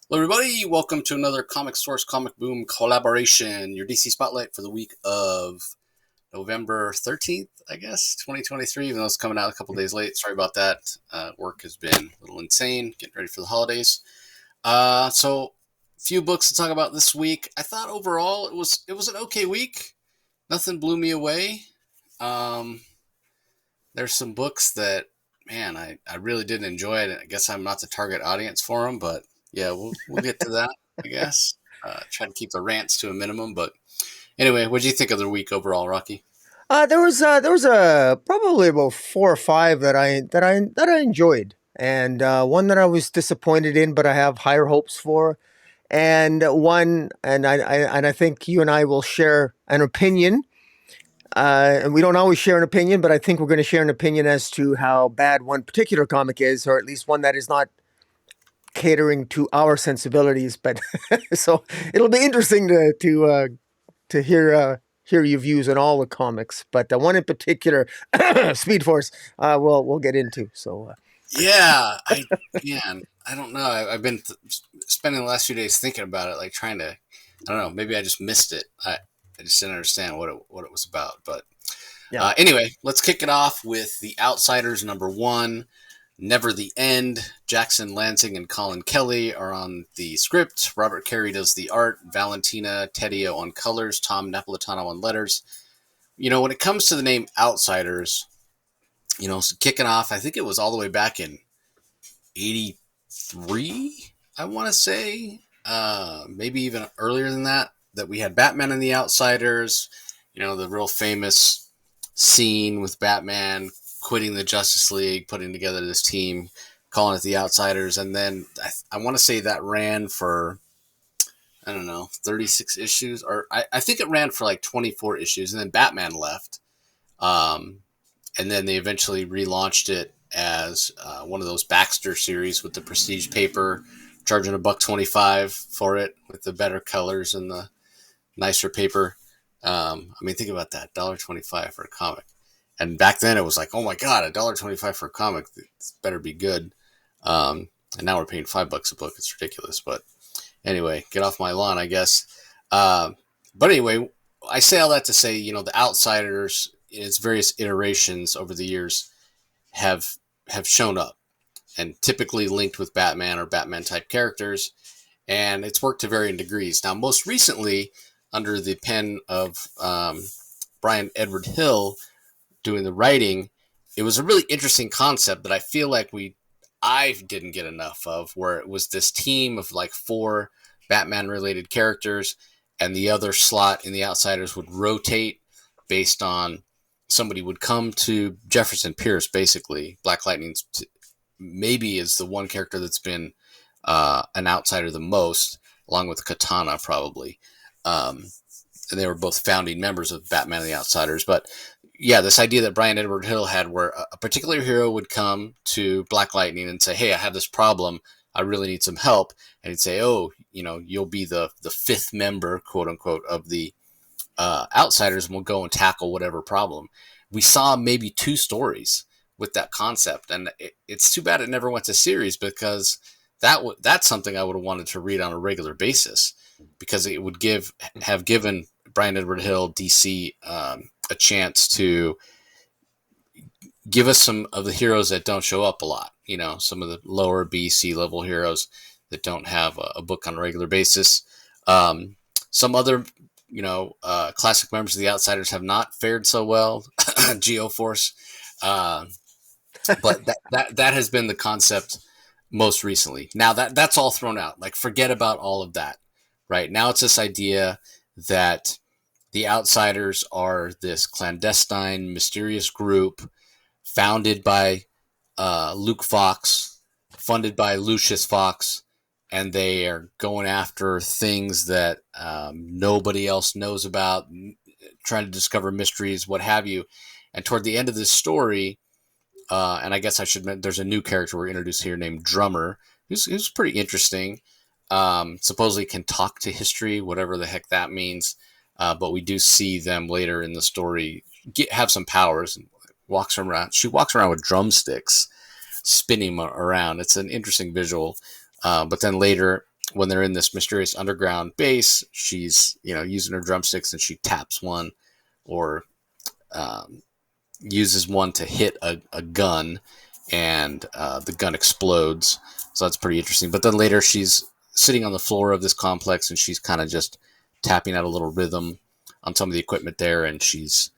Hello, everybody. Welcome to another Comic Source Comic Boom collaboration. Your DC Spotlight for the week of November 13th, I guess, 2023, even though it's coming out a couple days late. Sorry about that. Work has been a little insane, getting ready for the holidays. So, few books to talk about this week. I thought overall it was an okay week. Nothing blew me away. Um, there's some books that, man, I really did enjoy it. I guess I'm not the target audience for them, but yeah, we'll get to that, I guess. Try to keep the rants to a minimum, but anyway, what do you think of the week overall, Rocky? There was probably about four or five that I enjoyed, and one that I was disappointed in, but I have higher hopes for, and one, and I think you and I will share an opinion. And we don't always share an opinion, but I think we're going to share an opinion as to how bad one particular comic is, or at least one that is not catering to our sensibilities. But so it'll be interesting to hear your views on all the comics, but the one in particular, Speed Force, we'll get into. Yeah, I don't know. I've been spending the last few days thinking about it, like trying to, I don't know, maybe I just missed it. I just didn't understand what it was about. But Yeah. anyway, let's kick it off with The Outsiders number one. Never the End. Jackson Lansing and Colin Kelly are on the script. Robert Carey does the art. Valentina Tedio on colors. Tom Napolitano on letters. When it comes to the name Outsiders, so kicking off, I think it was all the way back in 83, I want to say. Maybe even earlier than that we had Batman and the Outsiders. The real famous scene with Batman quitting the Justice League, putting together this team, calling it the Outsiders, and then I want to say that ran for, I don't know, 36 issues, or I think it ran for like 24 issues, and then Batman left, um, and then they eventually relaunched it as one of those Baxter series with the prestige paper, charging $1.25 for it with the better colors and the nicer paper. I mean, think about that, $1.25 for a comic. And back then it was like, oh my god, $1.25 for a comic. It better be good. And now we're paying $5 a book. It's ridiculous. But anyway, get off my lawn, I guess. Uh, but anyway, I say all that to say, the Outsiders in its various iterations over the years have have shown up and typically linked with Batman or Batman type characters, and it's worked to varying degrees. Now, most recently, under the pen of Brian Edward Hill, doing the writing, it was a really interesting concept that I feel like I didn't get enough of, where it was this team of like four Batman related characters, and the other slot in the Outsiders would rotate based on somebody would come to Jefferson Pierce, basically. Black Lightning's maybe is the one character that's been an outsider the most, along with Katana, probably. And they were both founding members of Batman and the Outsiders. But yeah, this idea that Brian Edward Hill had, where a particular hero would come to Black Lightning and say, "Hey, I have this problem. I really need some help," and he'd say, "Oh, you'll be the fifth member, quote unquote, of the Outsiders, and we'll go and tackle whatever problem." We saw maybe two stories with that concept, and it's too bad it never went to series, because that's something I would have wanted to read on a regular basis, because it would have given Brian Edward Hill, DC, a chance to give us some of the heroes that don't show up a lot. Some of the lower B, C level heroes that don't have a book on a regular basis. Some other, classic members of the Outsiders have not fared so well. Geoforce. But that has been the concept most recently. Now that's all thrown out. Like, forget about all of that. Right now, it's this idea that the Outsiders are this clandestine, mysterious group founded by Luke Fox, funded by Lucius Fox, and they are going after things that nobody else knows about, trying to discover mysteries, what have you. And toward the end of this story, and I guess I should mention, there's a new character we're introduced here named Drummer, who's pretty interesting. Supposedly can talk to history, whatever the heck that means. But we do see them later in the story have some powers, and walks around. She walks around with drumsticks, spinning around. It's an interesting visual. But then later, when they're in this mysterious underground base, she's using her drumsticks and she taps one, or um, uses one to hit a gun, and the gun explodes. So that's pretty interesting. But then later she's sitting on the floor of this complex and she's kind of just tapping out a little rhythm on some of the equipment there, and she's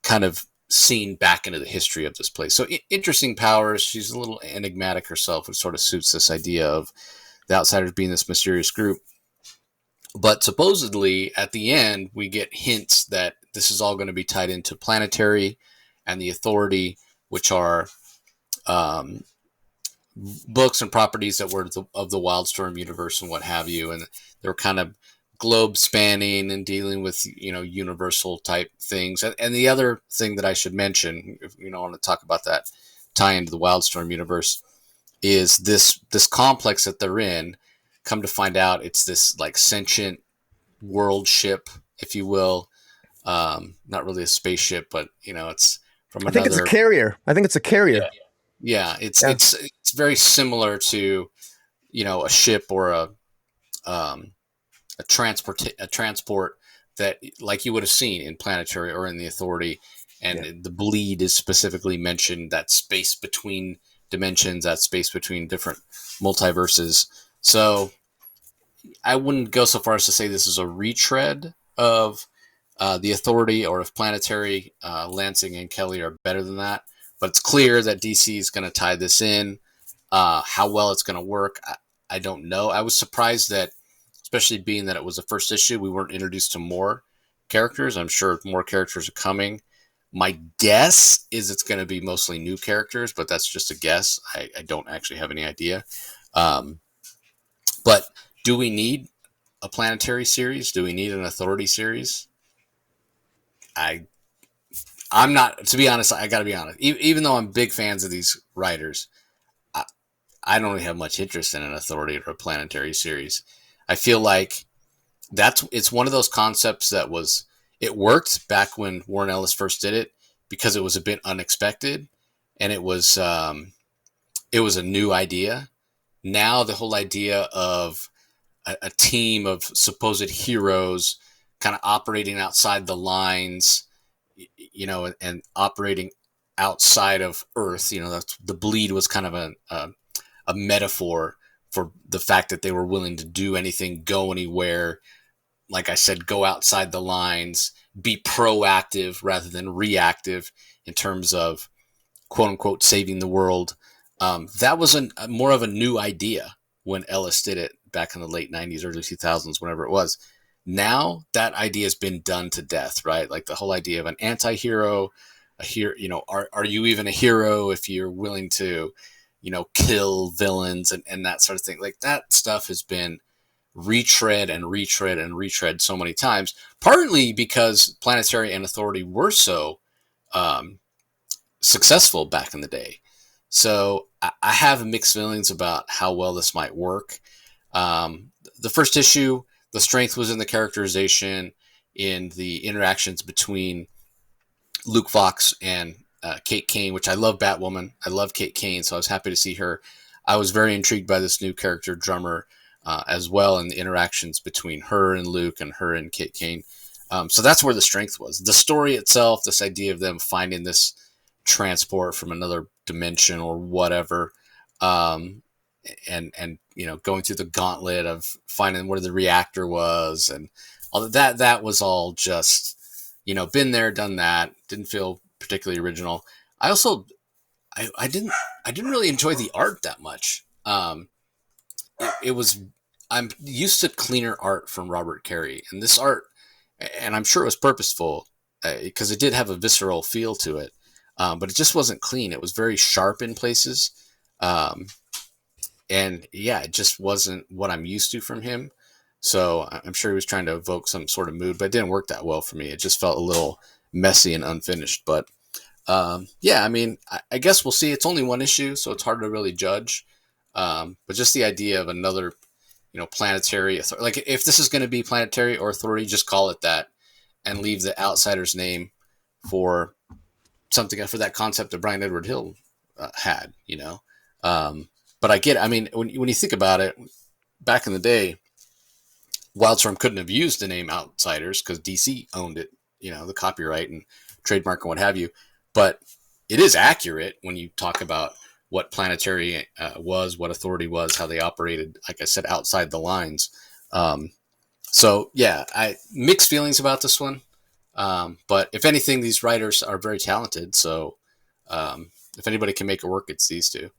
kind of seen back into the history of this place. So interesting powers. She's a little enigmatic herself, which sort of suits this idea of the Outsiders being this mysterious group. But supposedly at the end, we get hints that this is all going to be tied into Planetary and the Authority, which are um, books and properties that were of the Wildstorm universe and what have you. And they're kind of globe spanning and dealing with, universal type things. And the other thing that I should mention, if I want to talk about that tie into the Wildstorm universe, is this complex that they're in. Come to find out, it's this like sentient world ship, if you will. Not really a spaceship, but it's from I think it's a another. carrier. I think it's a carrier. Yeah, it's Yeah. it's very similar to a ship or um, a transport that like you would have seen in Planetary or in the Authority, and Yeah. the bleed is specifically mentioned, that space between dimensions, that space between different multiverses. So I wouldn't go so far as to say this is a retread of the Authority, or if Planetary, Lansing and Kelly are better than that. But it's clear that DC is going to tie this in. How well it's going to work, I don't know. I was surprised that, especially being that it was the first issue, we weren't introduced to more characters. I'm sure more characters are coming. My guess is it's going to be mostly new characters, but that's just a guess. I don't actually have any idea. Um, but do we need a Planetary series? Do we need an Authority series? I I'm not, to be honest. I got to be honest. Even though I'm big fans of these writers, I, I don't really have much interest in an Authority or a Planetary series. I feel like it's one of those concepts that it worked back when Warren Ellis first did it because it was a bit unexpected, and it was a new idea. Now the whole idea of a team of supposed heroes kind of operating outside the lines, and operating outside of Earth. That's, the bleed was kind of a metaphor for the fact that they were willing to do anything, go anywhere. Like I said, go outside the lines, be proactive rather than reactive in terms of quote unquote saving the world. That was more of a new idea when Ellis did it back in the late 90s, early 2000s, whenever it was. Now that idea has been done to death, right? Like the whole idea of an anti-hero, a hero, are you even a hero if you're willing to, kill villains and that sort of thing? Like that stuff has been retread and retread and retread so many times, partly because Planetary and Authority were so um, successful back in the day. So I have mixed feelings about how well this might work. The first issue, the strength was in the characterization, in the interactions between Luke Fox and Kate Kane, which I love Batwoman. I love Kate Kane, so I was happy to see her. I was very intrigued by this new character, Drummer, as well, and the interactions between her and Luke and her and Kate Kane. So that's where the strength was. The story itself, this idea of them finding this transport from another dimension or whatever, and going through the gauntlet of finding where the reactor was, and all that was all just been there, done that. Didn't feel particularly original. I also I didn't really enjoy the art that much. It was, I'm used to cleaner art from Robert Carey, and this art, and I'm sure it was purposeful because it did have a visceral feel to it, but it just wasn't clean. It was very sharp in places, um, and yeah, it just wasn't what I'm used to from him. So I'm sure he was trying to evoke some sort of mood, but it didn't work that well for me. It just felt a little messy and unfinished. But yeah, I mean, I guess we'll see. It's only one issue, so it's hard to really judge. But just the idea of another, Planetary, like if this is going to be Planetary or Authority, just call it that, and leave the Outsider's name for something, for that concept that Brian Edward Hill had. But I get it. I mean, when you think about it, back in the day, Wildstorm couldn't have used the name Outsiders because DC owned it, the copyright and trademark and what have you. But it is accurate when you talk about what Planetary was, what Authority was, how they operated, like I said, outside the lines. So, yeah, I mixed feelings about this one. But if anything, these writers are very talented. So if anybody can make it work, it's these two.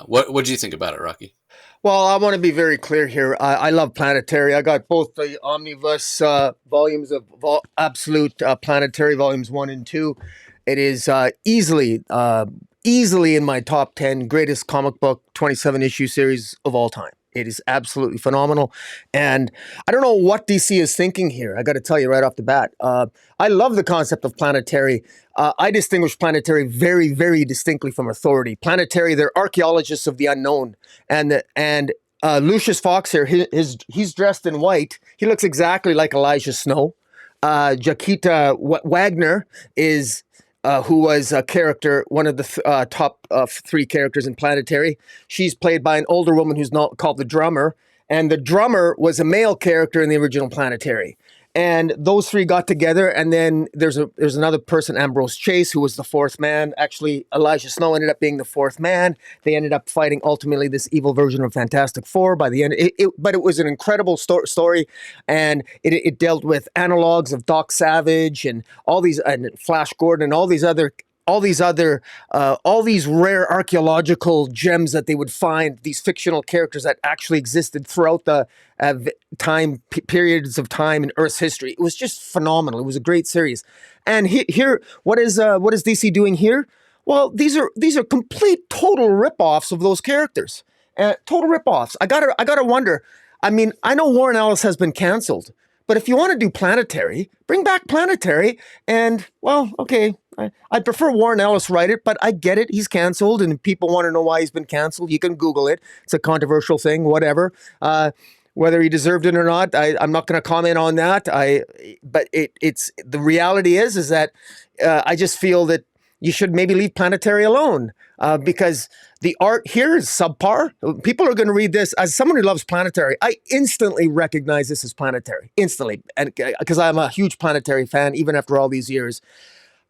What do you think about it, Rocky? Well, I want to be very clear here. I love Planetary. I got both the omnibus volumes of Absolute Planetary, volumes 1 and 2. It is easily in my top 10 greatest comic book 27 issue series of all time. It is absolutely phenomenal. And I don't know what DC is thinking here. I got to tell you right off the bat. I love the concept of Planetary. I distinguish Planetary very, very distinctly from Authority. Planetary, they're archaeologists of the unknown. And Lucius Fox here, he's dressed in white. He looks exactly like Elijah Snow. Jaquita Wagner is... who was a character, one of the top 3 characters in Planetary. She's played by an older woman who's not called the Drummer, and the Drummer was a male character in the original Planetary. And those 3 got together, and then there's another person, Ambrose Chase, who was the 4th man. Actually, Elijah Snow ended up being the 4th man. They ended up fighting ultimately this evil version of Fantastic Four by the end. But it was an incredible story, and it dealt with analogs of Doc Savage and all these, and Flash Gordon and all these rare archaeological gems that they would find, these fictional characters that actually existed throughout the periods of time in Earth's history. It was just phenomenal. It was a great series. And here, what is DC doing here? Well, these are complete total ripoffs of those characters. Total ripoffs. I gotta wonder. I mean, I know Warren Ellis has been canceled, but if you want to do Planetary, bring back Planetary. And well, okay, I prefer Warren Ellis write it, but I get it. He's canceled, and people want to know why he's been canceled. You can Google it. It's a controversial thing, whatever. Whether he deserved it or not, I'm not going to comment on that. But it's the reality is that I just feel that you should maybe leave Planetary alone because the art here is subpar. People are going to read this. As someone who loves Planetary, I instantly recognize this as Planetary, instantly, and because I'm a huge Planetary fan, even after all these years.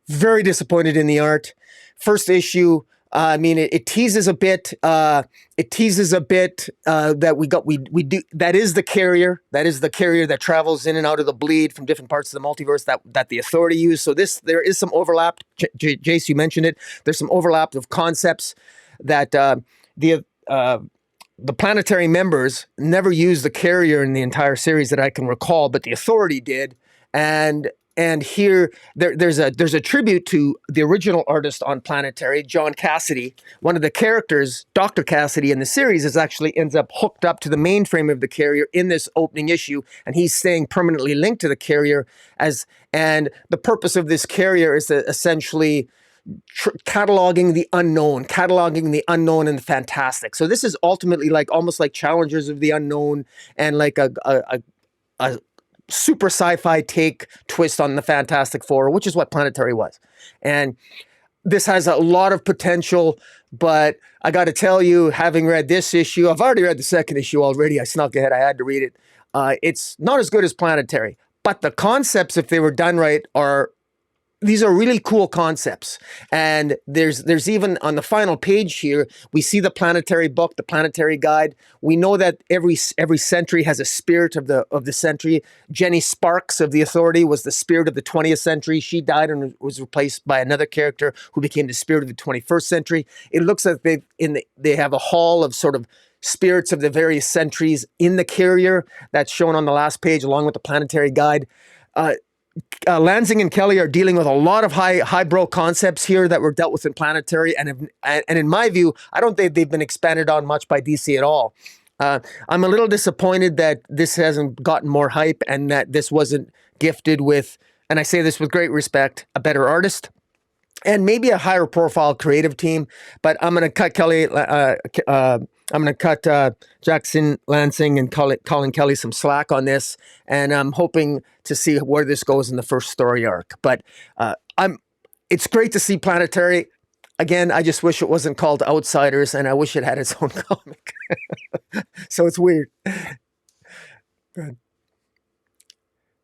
Very disappointed in the art. First issue, I mean, it teases a bit. That we do. That is the carrier. That is the carrier that travels in and out of the bleed from different parts of the multiverse that the Authority use. So there is some overlap. Jace, you mentioned it. There's some overlap of concepts that the Planetary members never used the carrier in the entire series that I can recall, but the Authority did. And here, there's a tribute to the original artist on Planetary, John Cassidy. One of the characters, Dr. Cassidy in the series, actually ends up hooked up to the mainframe of the carrier in this opening issue, and he's staying permanently linked to the carrier. And the purpose of this carrier is to essentially cataloging the unknown and the fantastic. So this is ultimately almost like Challengers of the Unknown and like a super sci-fi take twist on the Fantastic Four, which is what Planetary was. And this has a lot of potential, but I got to tell you, having read this issue, I've already read the second issue already. I snuck ahead. I had to read it. It's not as good as Planetary, but the concepts, if they were done right, these are really cool concepts. And there's even on the final page here, we see the Planetary book, the Planetary guide. We know that every century has a spirit of the century. Jenny Sparks of the Authority was the spirit of the 20th century. She died and was replaced by another character who became the spirit of the 21st century. It looks like they have a hall of sort of spirits of the various centuries in the carrier that's shown on the last page along with the Planetary guide. Lansing and Kelly are dealing with a lot of highbrow concepts here that were dealt with in Planetary, and in my view, I don't think they've been expanded on much by DC at all. I'm a little disappointed that this hasn't gotten more hype and that this wasn't gifted with, and I say this with great respect, a better artist and maybe a higher profile creative team. But I'm going to cut Kelly. I'm going to cut Jackson Lansing and Colin Kelly some slack on this, and I'm hoping to see where this goes in the first story arc. But it's great to see Planetary. Again, I just wish it wasn't called Outsiders, and I wish it had its own comic. So it's weird.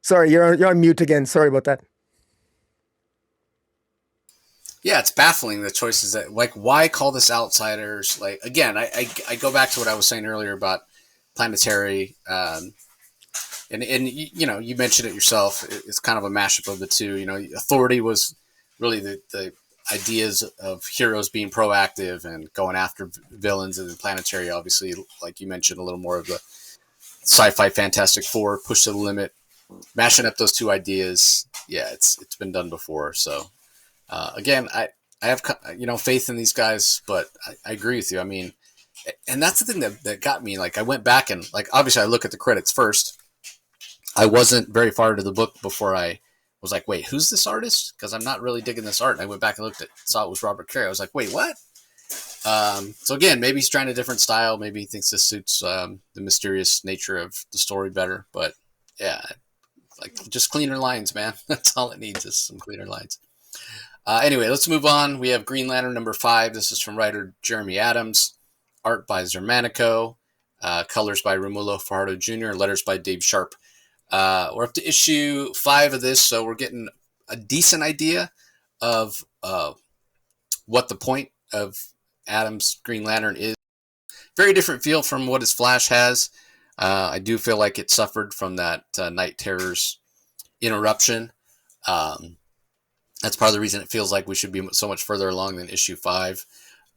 Sorry, you're on mute again. Sorry about that. Yeah, it's baffling the choices that like why call this Outsiders? Like again, I go back to what I was saying earlier about Planetary. And you know you mentioned it yourself. It's kind of a mashup of the two. You know, Authority was really the ideas of heroes being proactive and going after villains, and then Planetary, obviously, like you mentioned, a little more of the sci-fi Fantastic Four, push to the limit, mashing up those two ideas. Yeah, it's been done before. So again, I have faith in these guys, but I agree with you. I mean, and that's the thing that got me. Like I went back and like obviously I look at the credits first. I wasn't very far into the book before I was like, wait, who's this artist? Because I'm not really digging this art. And I went back and looked at saw it was Robert Carey. I was like, wait, what? So again, maybe he's trying a different style. Maybe he thinks this suits the mysterious nature of the story better. But yeah, like just cleaner lines, man. That's all it needs is some cleaner lines. Anyway, let's move on. We have Green Lantern number 5. This is from writer Jeremy Adams, art by Zermanico, colors by Romulo Fajardo Jr., letters by Dave Sharp. We're up to issue 5 of this, so we're getting a decent idea of what the point of Adam's Green Lantern is. Very different feel from what his Flash has. I do feel like it suffered from that Night Terrors interruption. That's part of the reason it feels like we should be so much further along than issue 5.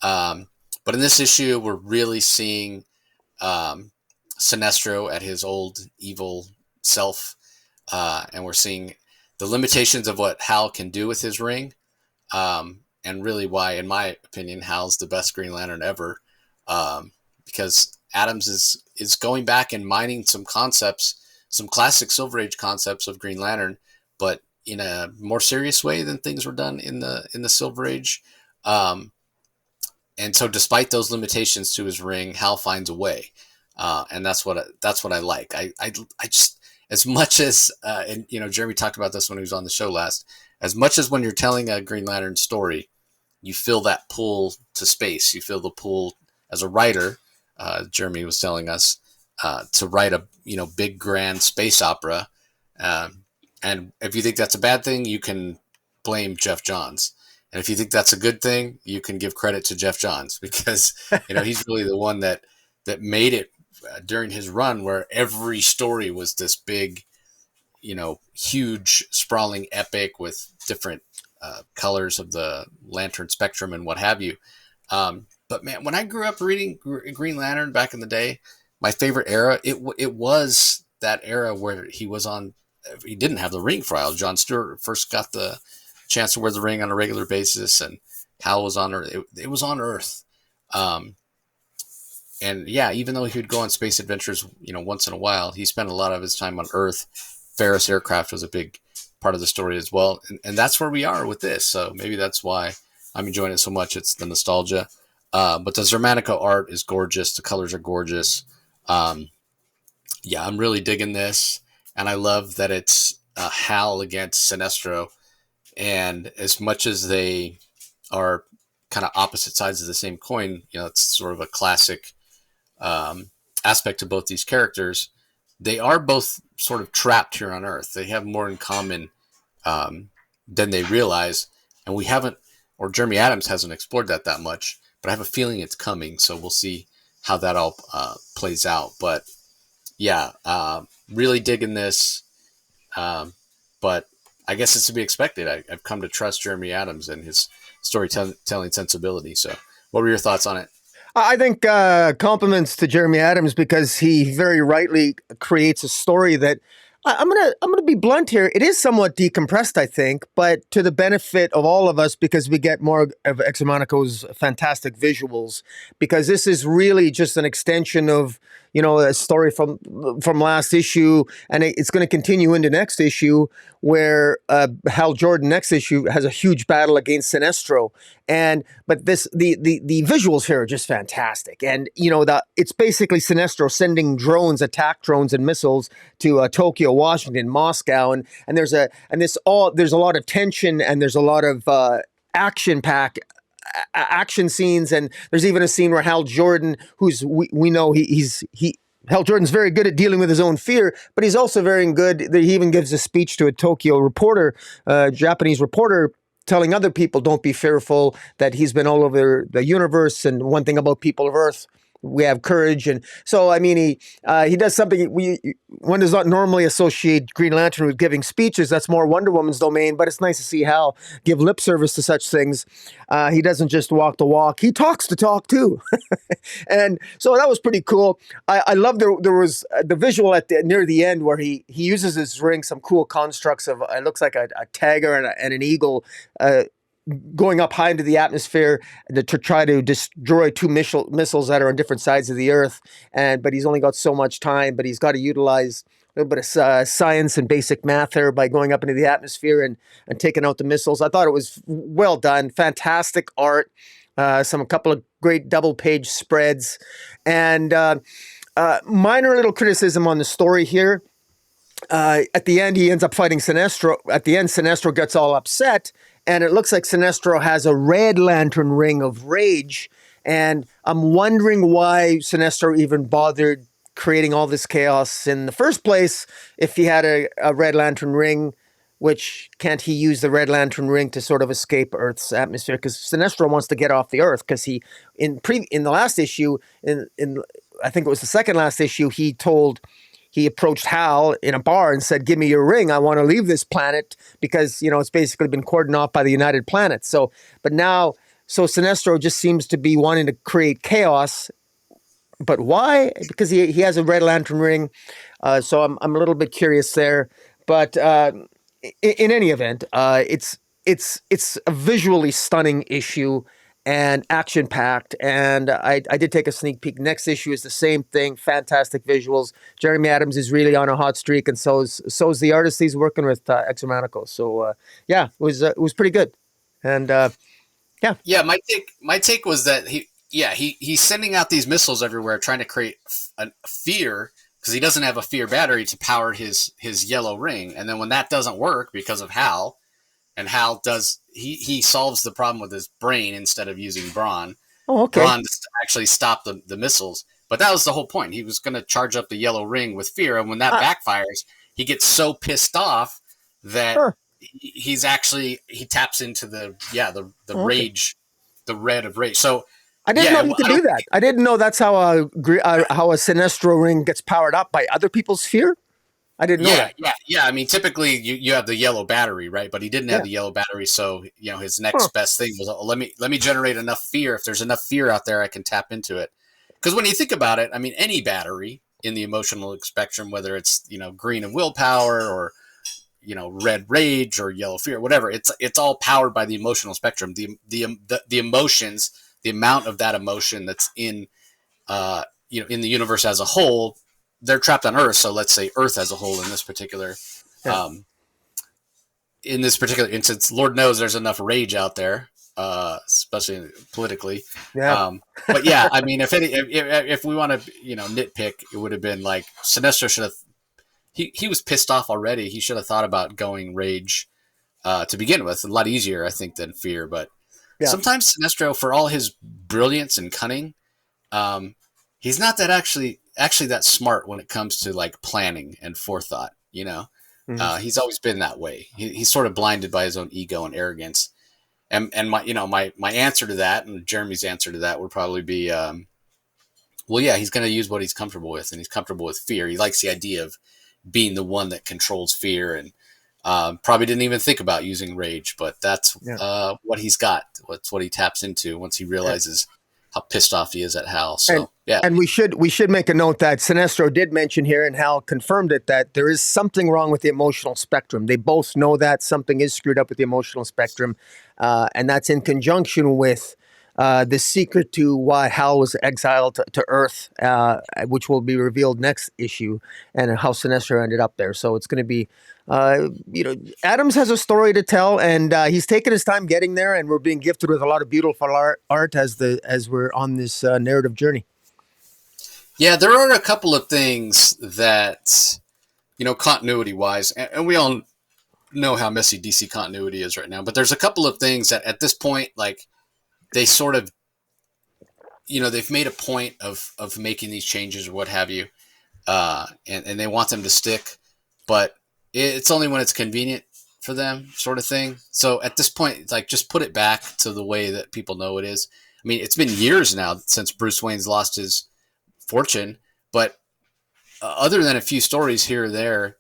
But in this issue, we're really seeing Sinestro at his old evil self, and we're seeing the limitations of what Hal can do with his ring, and really why, in my opinion, Hal's the best Green Lantern ever, because Adams is going back and mining some concepts, some classic Silver Age concepts of Green Lantern, but in a more serious way than things were done in the Silver Age. And so despite those limitations to his ring, Hal finds a way. And that's what I like. I just, as much as, and Jeremy talked about this when he was on the show last, as much as when you're telling a Green Lantern story, you feel that pull to space. You feel the pull as a writer, Jeremy was telling us, to write a, big grand space opera. And if you think that's a bad thing, you can blame Jeff Johns. And if you think that's a good thing, you can give credit to Jeff Johns, because he's really the one that made it during his run, where every story was this big, huge, sprawling epic with different colors of the lantern spectrum and what have you. But man, when I grew up reading Green Lantern back in the day, my favorite era, it was that era where he didn't have the ring for a while. John Stewart first got the chance to wear the ring on a regular basis, and Hal was on Earth. It was on Earth. And yeah, even though he would go on space adventures, once in a while, he spent a lot of his time on Earth. Ferris aircraft was a big part of the story as well. And that's where we are with this. So maybe that's why I'm enjoying it so much. It's the nostalgia. But the Zermanico art is gorgeous. The colors are gorgeous. Yeah, I'm really digging this. And I love that it's Hal against Sinestro. And as much as they are kind of opposite sides of the same coin, it's sort of a classic aspect to both these characters. They are both sort of trapped here on Earth. They have more in common than they realize. And we haven't, or Jeremy Adams hasn't explored that much, but I have a feeling it's coming. So we'll see how that all plays out. But yeah, really digging this. But I guess it's to be expected. I've come to trust Jeremy Adams and his storytelling sensibility. So what were your thoughts on it? I think compliments to Jeremy Adams, because he very rightly creates a story that I'm gonna be blunt here. It is somewhat decompressed, I think, but to the benefit of all of us, because we get more of Exomanico's fantastic visuals. Because this is really just an extension of a story from last issue, and it's going to continue into next issue, where Hal Jordan next issue has a huge battle against Sinestro, but the visuals here are just fantastic, and it's basically Sinestro sending attack drones and missiles to Tokyo, Washington, Moscow, and there's a lot of tension, and there's a lot of action pack action scenes, and there's even a scene where Hal Jordan, who's we know he Hal Jordan's very good at dealing with his own fear, but he's also very good. He even gives a speech to a Tokyo reporter, Japanese reporter, telling other people, don't be fearful, that he's been all over the universe. And one thing about people of Earth, we have courage. And so, I mean, he does something one does not normally associate Green Lantern with giving speeches. That's more Wonder Woman's domain, but it's nice to see Hal give lip service to such things. He doesn't just walk the walk. He talks the talk too. And so that was pretty cool. I love there was the visual near the end where he uses his ring, some cool constructs of, it looks like a tiger and an eagle, going up high into the atmosphere to try to destroy two missiles that are on different sides of the Earth. But he's only got so much time, but he's got to utilize a little bit of science and basic math there by going up into the atmosphere and taking out the missiles. I thought it was well done. Fantastic art. A couple of great double page spreads, and minor little criticism on the story here. At the end, he ends up fighting Sinestro. At the end, Sinestro gets all upset, and it looks like Sinestro has a Red Lantern ring of rage. And I'm wondering why Sinestro even bothered creating all this chaos in the first place if he had a Red Lantern ring. Which can't he use the Red Lantern ring to sort of escape Earth's atmosphere? Because Sinestro wants to get off the Earth. Because he in the last issue, in I think it was the second last issue, he approached Hal in a bar and said, "Give me your ring. I want to leave this planet because it's basically been cordoned off by the United Planets." So Sinestro just seems to be wanting to create chaos. But why? Because he has a Red Lantern ring. So I'm a little bit curious there. But in any event, it's a visually stunning issue and action packed. And I did take a sneak peek. Next issue is the same thing. Fantastic visuals. Jeremy Adams is really on a hot streak, and so is the artist he's working with, Exomanico. So it was pretty good. And yeah. My take was that he's sending out these missiles everywhere, trying to create a fear. Because he doesn't have a fear battery to power his yellow ring. And then when that doesn't work because of Hal, and Hal he solves the problem with his brain instead of using Brawn. Oh, okay. Brawn to actually stop the missiles. But that was the whole point. He was going to charge up the yellow ring with fear. And when that backfires, he gets so pissed off that he taps into the rage, the red of rage. So, I didn't know you could do that. I didn't know that's how a Sinestro ring gets powered up by other people's fear. I didn't know that. Yeah. I mean, typically you have the yellow battery, right? But he didn't have the yellow battery, so his next best thing was let me generate enough fear. If there's enough fear out there, I can tap into it. Because when you think about it, I mean, any battery in the emotional spectrum, whether it's green and willpower or red rage or yellow fear, whatever, it's all powered by the emotional spectrum. The emotions. The amount of that emotion that's in in the universe as a whole, they're trapped on Earth. So let's say Earth as a whole in this particular instance, Lord knows there's enough rage out there, especially politically. Yeah. But yeah, I mean, if we want to nitpick, it would have been like Sinestro should have. He was pissed off already. He should have thought about going rage to begin with. A lot easier, I think, than fear, but. Yeah. Sometimes Sinestro, for all his brilliance and cunning, he's not that actually that smart when it comes to like planning and forethought. Mm-hmm. He's always been that way. He's sort of blinded by his own ego and arrogance. And my answer to that, and Jeremy's answer to that, would probably be, he's going to use what he's comfortable with, and he's comfortable with fear. He likes the idea of being the one that controls fear, and probably didn't even think about using rage, but that's what he's got. That's what he taps into once he realizes how pissed off he is at Hal. So and we should make a note that Sinestro did mention here, and Hal confirmed it, that there is something wrong with the emotional spectrum. They both know that something is screwed up with the emotional spectrum, and that's in conjunction with the secret to why Hal was exiled to Earth, which will be revealed next issue, and how Sinestro ended up there. So it's going to be, Adams has a story to tell, and he's taken his time getting there, and we're being gifted with a lot of beautiful art as we're on this narrative journey. Yeah, there are a couple of things that, continuity-wise, and we all know how messy DC continuity is right now, but there's a couple of things that at this point, like, they sort of, they've made a point of making these changes or what have you, and they want them to stick, but it's only when it's convenient for them, sort of thing. So at this point, it's like, just put it back to the way that people know it is. I mean, it's been years now since Bruce Wayne's lost his fortune, but other than a few stories here or there,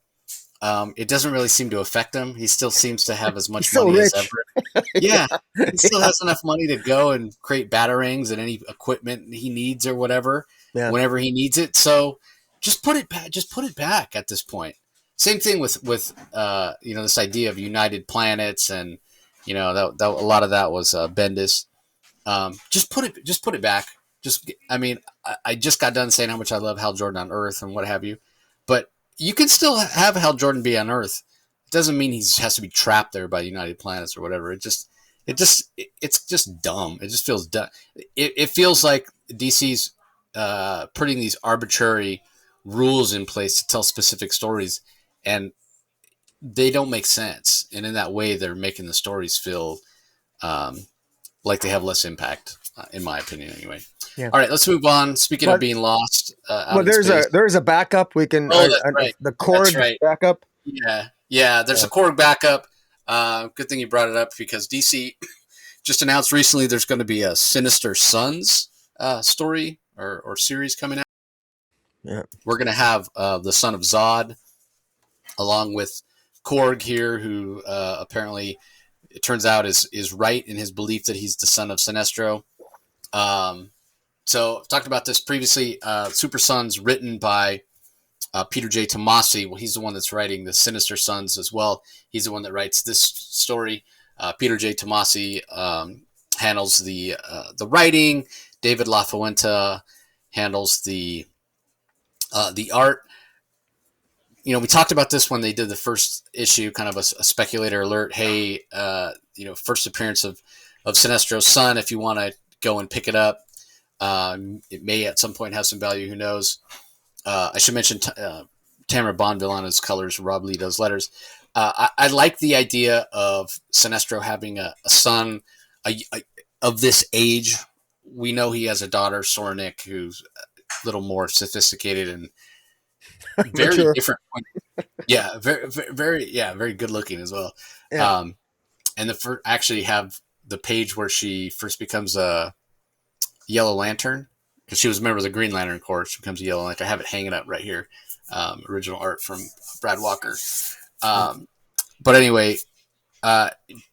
it doesn't really seem to affect him. He still seems to have as He's much so money as rich. ever. Yeah, he still has enough money to go and create batarangs and any equipment he needs or whatever, Yeah. whenever he needs it. So just put it back. Just put it back at this point. Same thing with this idea of united planets, and that a lot of that was Bendis. Just put it back. I mean, I just got done saying how much I love Hal Jordan on Earth and what have you, but you can still have Hal Jordan be on Earth. It doesn't mean he has to be trapped there by United Planets or whatever. It's just dumb. It just feels dumb. It feels like DC's putting these arbitrary rules in place to tell specific stories, and they don't make sense. And in that way, they're making the stories feel like they have less impact, in my opinion, anyway. Yeah. All right, let's move on. Speaking of But being lost out well, in space. there's a backup. We can Oh, that's right. the Korg That's right. backup. Yeah. There's Yeah. a Korg backup. Good thing you brought it up, because DC just announced recently there's going to be a Sinister Sons story or series coming out. Yeah. We're going to have the son of Zod, along with Korg here, who apparently, it turns out, is right in his belief that he's the son of Sinestro. So I've talked about this previously. Super Sons, written by Peter J. Tomasi. Well, he's the one that's writing the Sinister Sons as well. He's the one that writes this story. Peter J. Tomasi handles the writing. David LaFuente handles the art. We talked about this when they did the first issue, kind of a speculator alert. Hey, first appearance of Sinestro's son. If you want to go and pick it up, it may at some point have some value. Who knows? I should mention Tamara Bonville on his colors. Rob Lee does letters. I like the idea of Sinestro having a son of this age. We know he has a daughter, Sornik, who's a little more sophisticated and very Mature. different. Yeah, very good looking as well. Yeah. And actually have the page where she first becomes a Yellow Lantern, because she was a member of the Green Lantern Corps. She becomes a Yellow Lantern. I have it hanging up right here. Original art from Brad Walker. But anyway,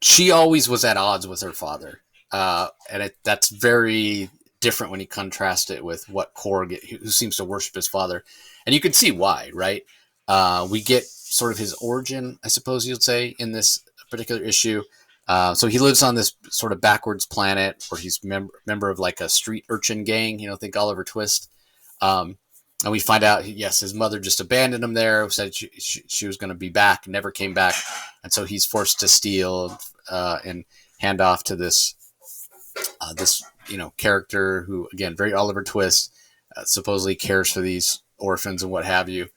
she always was at odds with her father, and that's very different when you contrast it with what Korg, who seems to worship his father, and you can see why, right? We get sort of his origin, I suppose you'd say, in this particular issue. So he lives on this sort of backwards planet where he's member of like a street urchin gang, think Oliver Twist. And we find out, yes, his mother just abandoned him there, said she was going to be back, never came back. And so he's forced to steal and hand off to this character who, again, very Oliver Twist, supposedly cares for these orphans and what have you.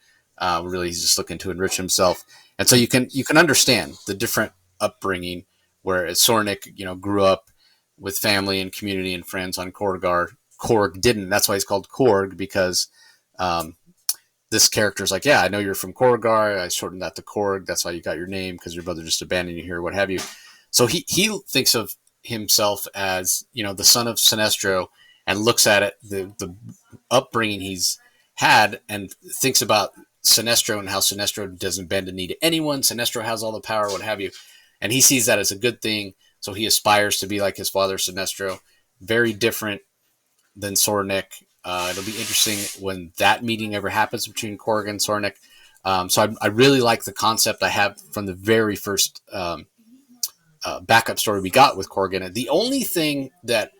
Really, he's just looking to enrich himself. And so you can understand the different upbringing, where Sornik, grew up with family and community and friends on Korgar. Korg didn't. That's why he's called Korg, because this character's like, yeah, I know you're from Korgar. I shortened that to Korg. That's why you got your name, because your brother just abandoned you here, what have you. So he thinks of himself as, the son of Sinestro, and looks at it, the upbringing he's had, and thinks about Sinestro and how Sinestro doesn't bend a knee to anyone. Sinestro has all the power, what have you. And he sees that as a good thing. So he aspires to be like his father, Sinestro. Very different than Sornik. It'll be interesting when that meeting ever happens between Korg and Sornik. So I really like the concept I have from the very first backup story we got with Korg in it. The only thing that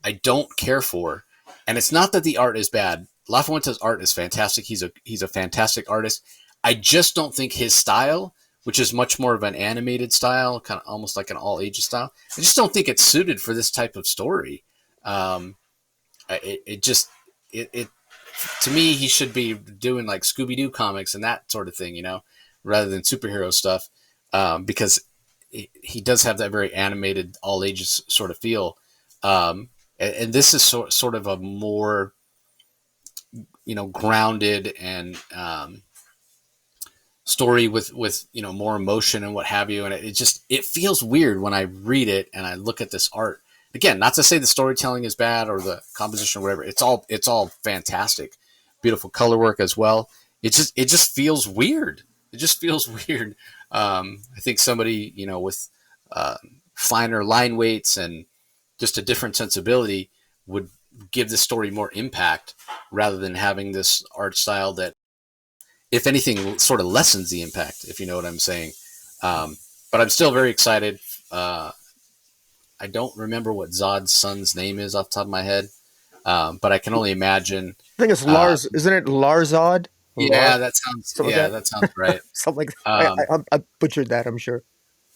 I don't care for, and it's not that the art is bad. LaFuente's art is fantastic. He's a fantastic artist. I just don't think his style, which is much more of an animated style, kind of almost like an all ages style, I just don't think it's suited for this type of story. It to me, he should be doing like Scooby-Doo comics and that sort of thing, rather than superhero stuff, because he does have that very animated all ages sort of feel. And this is sort of a more, grounded and story with more emotion and what have you, and it feels weird when I read it and I look at this art. Again, not to say the storytelling is bad or the composition or whatever. It's all fantastic, beautiful color work as well. It just feels weird. It just feels weird. I think somebody with uh, finer line weights and just a different sensibility would give the story more impact rather than having this art style that, if anything, sort of lessens the impact, if you know what I'm saying. But I'm still very excited. I don't remember what Zod's son's name is off the top of my head, but I can only imagine. I think it's Lars. Isn't it Larzod? Yeah, that sounds. Something Yeah, like that sounds right. something like that. Um, I butchered that, I'm sure.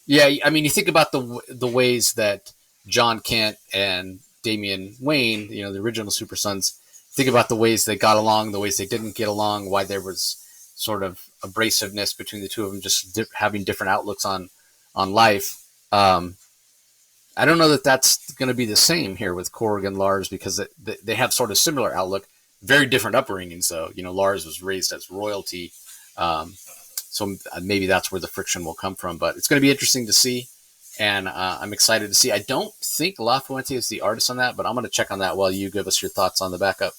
yeah, I mean, you think about the ways that John Kent and Damian Wayne, the original Super Sons, think about the ways they got along, the ways they didn't get along, why there was sort of abrasiveness between the two of them, just having different outlooks on life. I don't know that that's going to be the same here with Korg and Lars, because they have sort of similar outlook, very different upbringings. Though Lars was raised as royalty, so maybe that's where the friction will come from. But it's going to be interesting to see, and I'm excited to see. I don't think La Fuente is the artist on that, but I'm going to check on that while you give us your thoughts on the backup.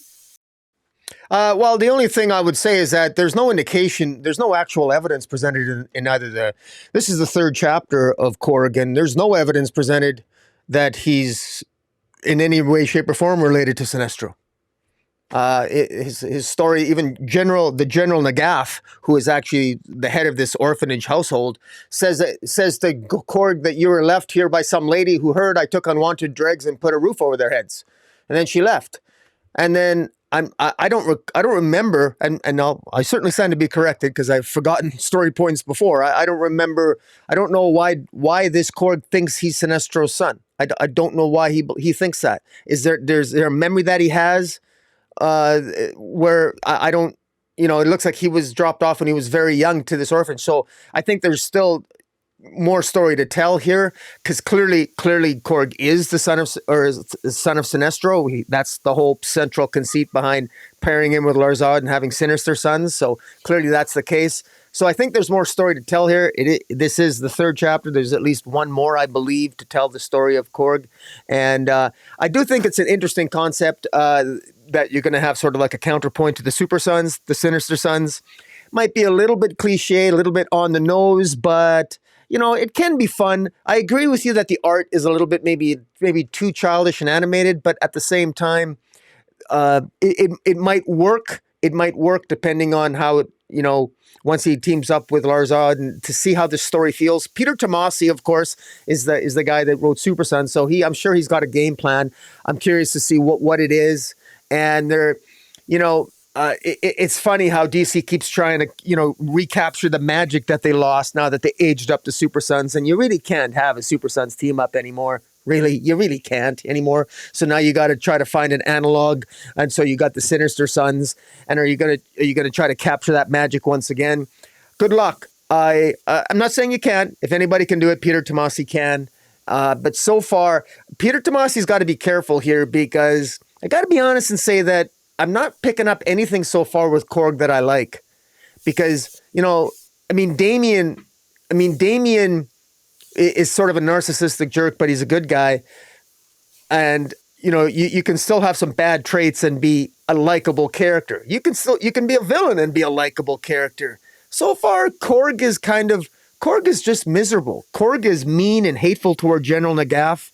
Well, the only thing I would say is that there's no indication, there's no actual evidence presented in either this is the third chapter of Corrigan. There's no evidence presented that he's in any way, shape, or form related to Sinestro. His story, even the General Nagaf, who is actually the head of this orphanage household, says to Korg that you were left here by some lady who heard I took unwanted dregs and put a roof over their heads, and then she left. And then I don't remember, and I certainly stand to be corrected because I've forgotten story points before. I don't remember. I don't know why this Korg thinks he's Sinestro's son. I don't know why he thinks that. Is there a memory that he has where I don't, it looks like he was dropped off when he was very young to this orphanage. So I think there's still more story to tell here, because clearly Korg is the son of Sinestro. That's the whole central conceit behind pairing him with Larzod and having sinister sons. So clearly that's the case. So I think there's more story to tell here. This is the third chapter. There's at least one more, I believe, to tell the story of Korg. And I do think it's an interesting concept that you're going to have sort of like a counterpoint to the Super Sons, the Sinister Sons. Might be a little bit cliche, a little bit on the nose, but it can be fun. I agree with you that the art is a little bit maybe too childish and animated, but at the same time, it might work. It might work depending on how once he teams up with Larzod, and to see how this story feels. Peter Tomasi, of course, is the guy that wrote Super Sons, so I'm sure he's got a game plan. I'm curious to see what it is, and it's funny how DC keeps trying to, recapture the magic that they lost now that they aged up the Super Sons, and you really can't have a Super Sons team up anymore. Really, you really can't anymore. So now you got to try to find an analog, and so you got the Sinister Sons. And are you gonna try to capture that magic once again? Good luck. I'm not saying you can't. If anybody can do it, Peter Tomasi can. But so far, Peter Tomasi's got to be careful here, because I got to be honest and say that I'm not picking up anything so far with Korg that I like, because, Damian is sort of a narcissistic jerk, but he's a good guy. And, you can still have some bad traits and be a likable character. You can be a villain and be a likable character. So far, Korg is just miserable. Korg is mean and hateful toward General Nagaf,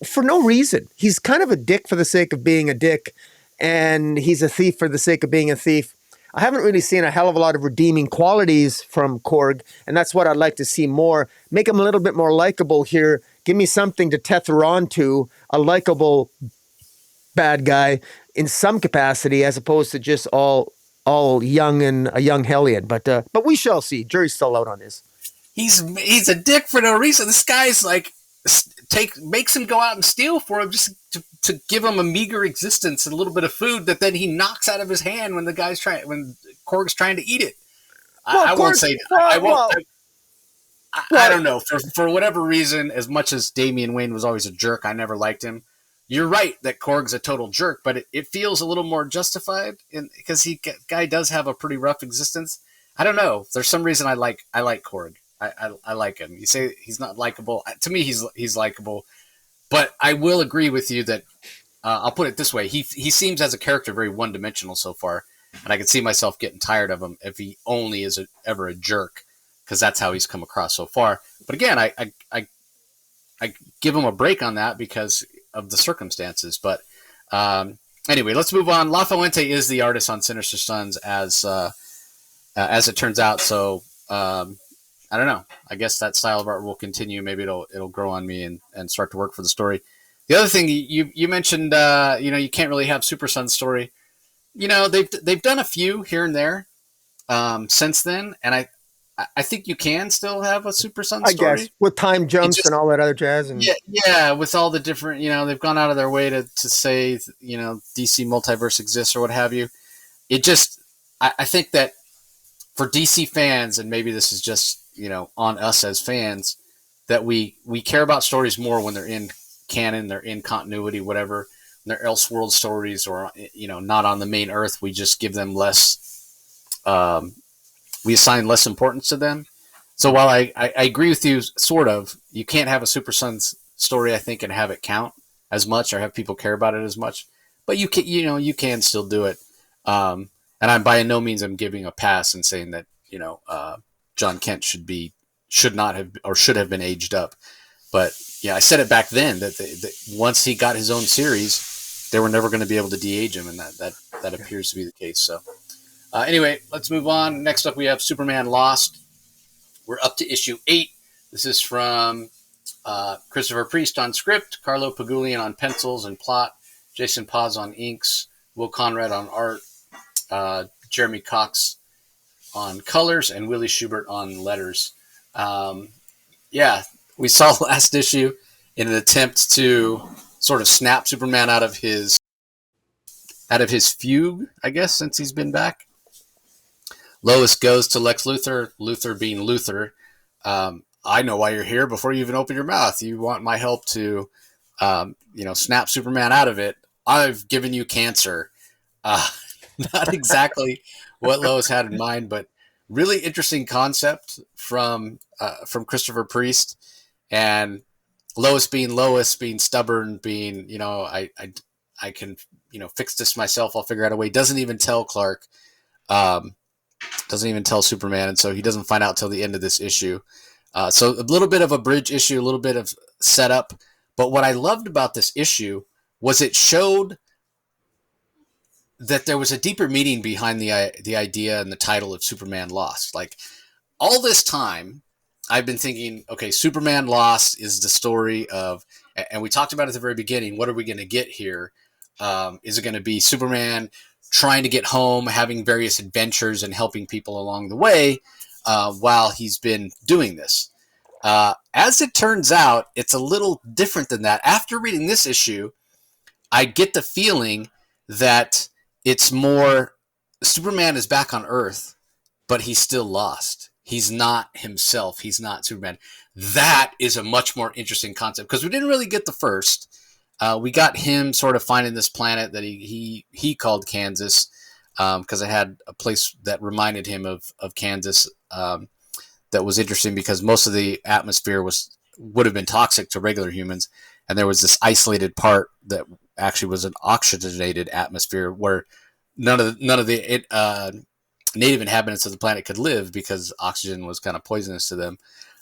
for no reason. He's kind of a dick for the sake of being a dick, and he's a thief for the sake of being a thief. I haven't really seen a hell of a lot of redeeming qualities from Korg, and that's what I'd like to see more. Make him a little bit more likable here. Give me something to tether on to, a likable bad guy in some capacity, as opposed to just all young and a young hellion. But we shall see. Jury's still out on this. He's a dick for no reason. This guy's like makes him go out and steal for him just to give him a meager existence and a little bit of food that then he knocks out of his hand when Korg's trying to eat it. Well, I won't say. I Well, don't know. For whatever reason, as much as Damian Wayne was always a jerk, I never liked him. You're right that Korg's a total jerk, but it feels a little more justified because guy does have a pretty rough existence. I don't know. There's some reason I like Korg. I like him. You say he's not likable. To me, he's likable. But I will agree with you that I'll put it this way: he seems as a character very one dimensional so far, and I could see myself getting tired of him if he only is ever a jerk, because that's how he's come across so far. But again, I give him a break on that because of the circumstances. But anyway, let's move on. La Fuente is the artist on Sinister Sons, as it turns out. So I don't know. I guess that style of art will continue. Maybe it'll grow on me and start to work for the story. The other thing you mentioned, you can't really have Super Son's story. They've done a few here and there since then, and I think you can still have a Super Son I story. guess with time jumps and all that other jazz. And yeah, with all the different, they've gone out of their way to say, DC multiverse exists or what have you. It just, I think that for DC fans, and maybe this is just, on us as fans, that we care about stories more when they're in canon, they're in continuity, whatever. When they're Elseworld stories or, not on the main Earth, we just give them less, we assign less importance to them. So while I agree with you, sort of, you can't have a Super Sons story, I think, and have it count as much or have people care about it as much. But you can still do it. And I'm by no means I'm giving a pass and saying that John Kent should have been aged up. But yeah, I said it back then that once he got his own series, they were never going to be able to de-age him, and that appears to be the case. So anyway, let's move on. Next up, we have Superman Lost. We're up to issue 8. This is from Christopher Priest on script, Carlo Pagulian on pencils and plot, Jason Paz on inks, Will Conrad on art, Jeremy Cox on colors, and Willie Schubert on letters. Yeah, we saw last issue in an attempt to sort of snap Superman out of his fugue, I guess, since he's been back. Lois goes to Lex Luthor, Luthor being Luthor. I know why you're here before you even open your mouth. You want my help to, snap Superman out of it. I've given you cancer. Not exactly what Lois had in mind, but really interesting concept from Christopher Priest, and Lois being stubborn, being, I can, fix this myself. I'll figure out a way. Doesn't even tell Clark. Doesn't even tell Superman, and so he doesn't find out till the end of this issue. So a little bit of a bridge issue, a little bit of setup. But what I loved about this issue was it showed that there was a deeper meaning behind the idea and the title of Superman Lost. Like, all this time, I've been thinking, okay, Superman Lost is the story of, and we talked about it at the very beginning, what are we going to get here? Is it going to be Superman trying to get home, having various adventures and helping people along the way while he's been doing this? As it turns out, it's a little different than that. After reading this issue, I get the feeling that it's more Superman is back on Earth, but he's still lost. He's not himself. He's not Superman. That is a much more interesting concept because we didn't really get the first. We got him sort of finding this planet that he called Kansas because it had a place that reminded him of Kansas that was interesting because most of the atmosphere would have been toxic to regular humans, and there was this isolated part that actually was an oxygenated atmosphere where none of the native inhabitants of the planet could live because oxygen was kind of poisonous to them.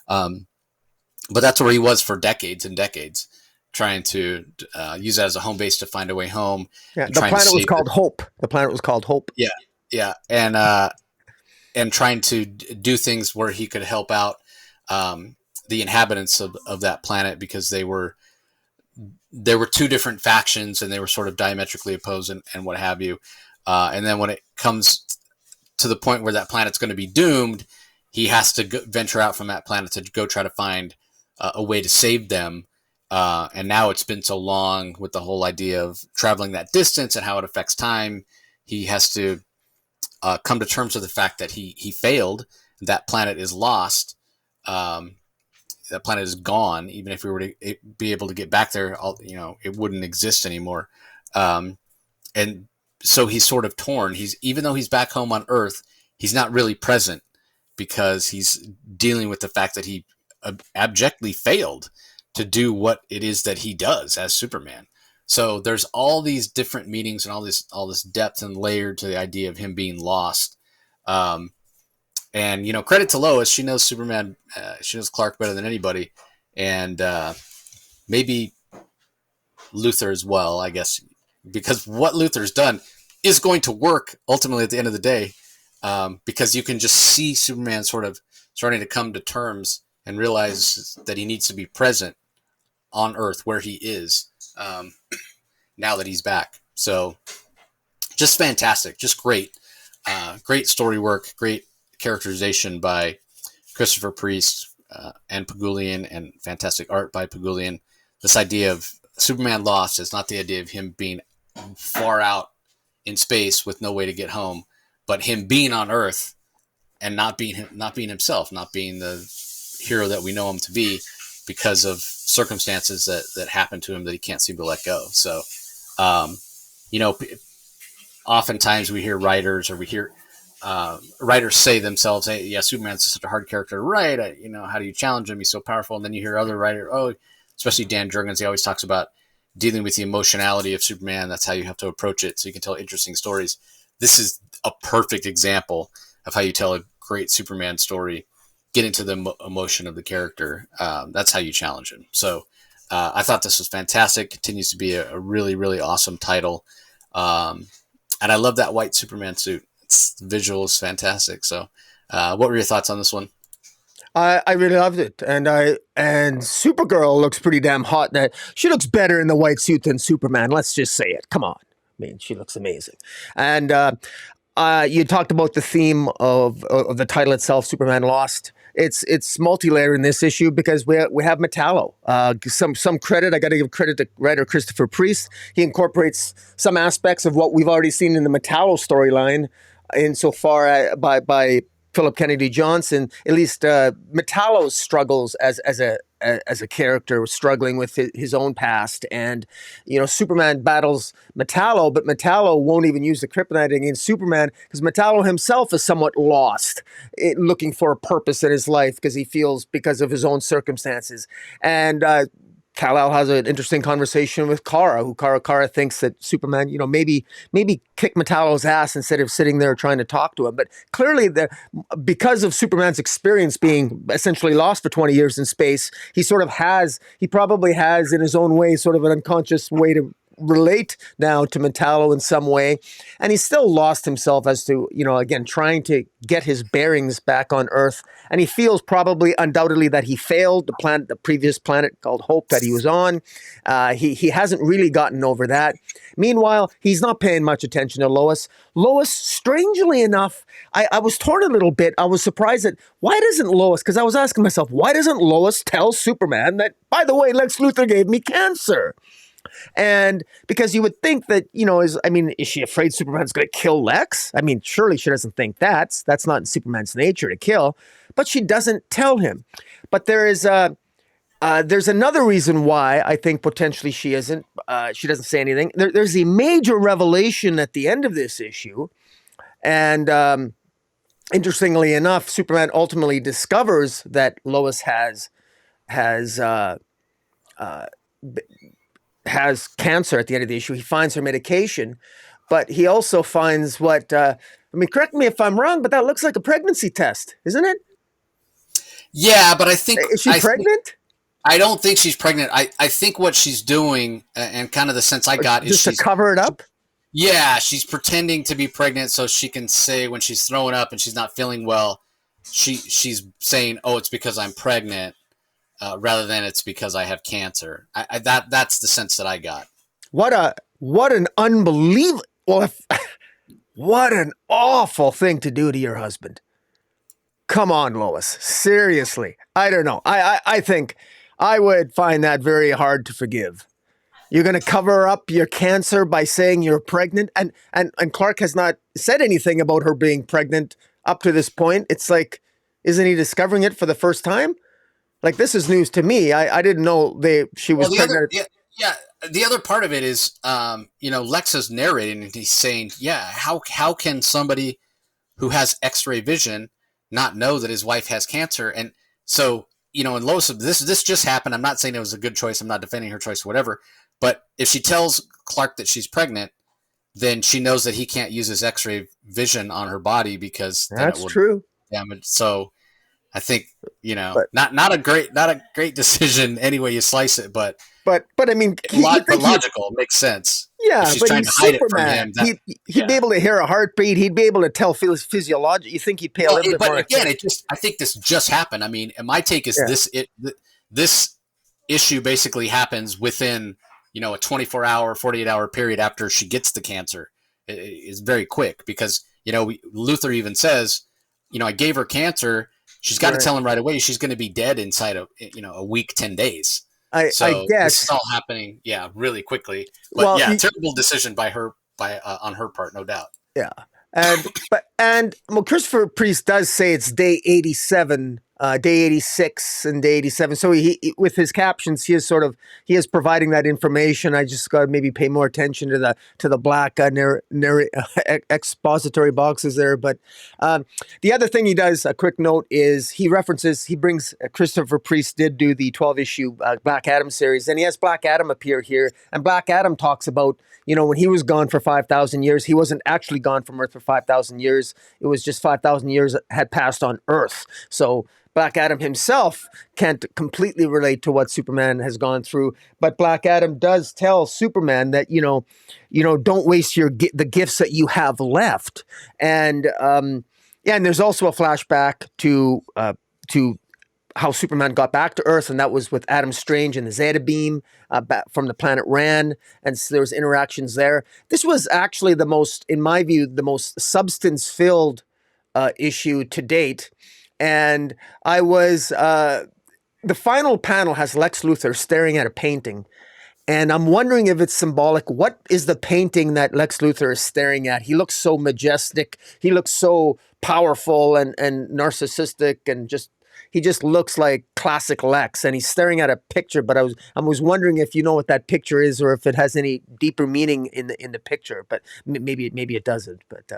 But that's where he was for decades and decades, trying to use that as a home base to find a way home. Yeah, the planet was called Hope. The planet was called Hope. Yeah, and trying to do things where he could help out the inhabitants of that planet because there were two different factions and they were sort of diametrically opposed and what have you. And then when it comes to the point where that planet's going to be doomed, he has to venture out from that planet to go try to find a way to save them. And now it's been so long with the whole idea of traveling that distance and how it affects time. He has to come to terms with the fact that he failed. That planet is lost. that planet is gone. Even if we were to be able to get back there, it wouldn't exist anymore. And so he's sort of torn. Even though he's back home on Earth, he's not really present because he's dealing with the fact that he abjectly failed to do what it is that he does as Superman. So there's all these different meanings and all this depth and layer to the idea of him being lost. And credit to Lois, she knows Superman, she knows Clark better than anybody, and maybe Luthor as well, I guess, because what Luthor's done is going to work ultimately at the end of the day, because you can just see Superman sort of starting to come to terms and realize that he needs to be present on Earth where he is, now that he's back. So just fantastic, just great. Great story work, great characterization by Christopher Priest and Pagulian, and fantastic art by Pagulian. This idea of Superman lost is not the idea of him being far out in space with no way to get home, but him being on Earth and not being himself, not being the hero that we know him to be because of circumstances that happen to him that he can't seem to let go. So, oftentimes we hear writers writers say themselves, "Hey, yeah, Superman's such a hard character to write. How do you challenge him? He's so powerful." And then you hear other writers, especially Dan Jurgens, he always talks about dealing with the emotionality of Superman. That's how you have to approach it, so you can tell interesting stories. This is a perfect example of how you tell a great Superman story, get into the emotion of the character. That's how you challenge him. So I thought this was fantastic. Continues to be a really, really awesome title. And I love that white Superman suit. The visual is fantastic. So what were your thoughts on this one? I really loved it, and Supergirl looks pretty damn hot. That she looks better in the white suit than Superman. Let's just say it. Come on, I mean, she looks amazing. And you talked about the theme of the title itself, Superman Lost. It's multi-layered in this issue because we have Metallo. Some credit, I got to give credit to writer Christopher Priest. He incorporates some aspects of what we've already seen in the Metallo storyline, insofar by Philip Kennedy Johnson. At least Metallo's struggles as a character, struggling with his own past, and Superman battles Metallo, but Metallo won't even use the kryptonite against Superman because Metallo himself is somewhat lost, looking for a purpose in his life because he feels because of his own circumstances. And Kal-El has an interesting conversation with Kara, who Kara thinks that Superman, maybe kick Metallo's ass instead of sitting there trying to talk to him. But clearly, because of Superman's experience being essentially lost for 20 years in space, he probably has in his own way sort of an unconscious way to relate now to Metallo in some way, and he's still lost himself as to again trying to get his bearings back on Earth, and he feels probably undoubtedly that he failed the previous planet called Hope that he was on. He hasn't really gotten over that. Meanwhile, he's not paying much attention to Lois. Lois, strangely enough, I was torn a little bit. I was surprised that why doesn't Lois, because I was asking myself, why doesn't Lois tell Superman that, by the way, Lex Luthor gave me cancer? And because you would think that, is she afraid Superman's going to kill Lex? I mean, surely she doesn't think that's not in Superman's nature to kill, but she doesn't tell him. But there's another reason why I think potentially she isn't. She doesn't say anything. There's a major revelation at the end of this issue. And interestingly enough, Superman ultimately discovers that Lois has cancer at the end of the issue. He finds her medication, but he also finds correct me if I'm wrong, but that looks like a pregnancy test, isn't it? Yeah, but I think... Is she pregnant? I don't think she's pregnant. I think what she's doing, and kind of the sense I got, is just to cover it up? Yeah, she's pretending to be pregnant so she can say when she's throwing up and she's not feeling well, she's saying, "Oh, it's because I'm pregnant," rather than it's because I have cancer. That's the sense that I got. What an unbelievable, what an awful thing to do to your husband. Come on, Lois. Seriously. I don't know. I think I would find that very hard to forgive. You're going to cover up your cancer by saying you're pregnant? And Clark has not said anything about her being pregnant up to this point. It's like, isn't he discovering it for the first time? Like this is news to me. I didn't know she was Well, the other, pregnant. yeah, yeah, the other part of it is, Lex is narrating and he's saying, yeah, how can somebody who has X-ray vision not know that his wife has cancer? And so, and Lois, this just happened. I'm not saying it was a good choice. I'm not defending her choice, or whatever. But if she tells Clark that she's pregnant, then she knows that he can't use his X-ray vision on her body because then it That's would true. damage. So I think But not a great decision any way you slice it, but but I mean, you but think he logical. It makes sense. If yeah, she's but trying to he's hide it from Superman. him, that He'd be yeah. able to hear a heartbeat. He'd be able to tell physiological. You think he'd pay a Well, little bit but more again, attention? I think this just happened. I mean, and my take is Yeah, this issue basically happens within a 24-hour, 48-hour period after she gets the cancer. It's very quick because Luther even says, I gave her cancer. She's got to right. tell him right away she's going to be dead inside of a week, 10 days. I So this is guess. all happening, yeah, really quickly. But Well, yeah, terrible decision by her on her part, no doubt. yeah, and well, Christopher Priest does say it's day 87, day 86, and day 87. So with his captions, he is providing that information. I just got to maybe pay more attention to the black expository boxes there. But the other thing he does, a quick note, is he brings Christopher Priest did do the 12-issue Black Adam series, and he has Black Adam appear here, and Black Adam talks about when he was gone for 5,000 years, he wasn't actually gone from Earth for 5,000 years. It was just 5,000 years had passed on Earth. So Black Adam himself can't completely relate to what Superman has gone through, but Black Adam does tell Superman that don't waste the gifts that you have left, and yeah, and there's also a flashback to how Superman got back to Earth, and that was with Adam Strange and the Zeta Beam from the planet Rann, and so there was interactions there. This was actually in my view, the most substance-filled issue to date, and the final panel has Lex Luthor staring at a painting, and I'm wondering if it's symbolic. What is the painting that Lex Luthor is staring at? He looks so majestic. He looks so powerful and narcissistic, and he just looks like classic Lex. And he's staring at a picture. But I was wondering if you know what that picture is, or if it has any deeper meaning in the picture. But maybe it doesn't. But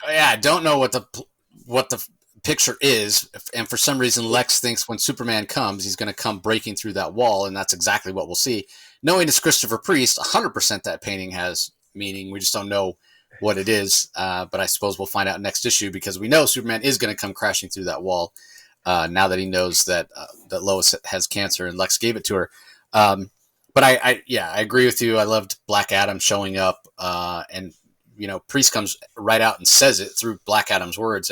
Yeah, I don't know what the picture is, and for some reason Lex thinks when Superman comes, he's going to come breaking through that wall, and that's exactly what we'll see. Knowing it's Christopher Priest, 100% that painting has meaning. We just don't know what it is, but I suppose we'll find out next issue because we know Superman is going to come crashing through that wall now that he knows that Lois has cancer and Lex gave it to her. But I agree with you. I loved Black Adam showing up, and Priest comes right out and says it through Black Adam's words.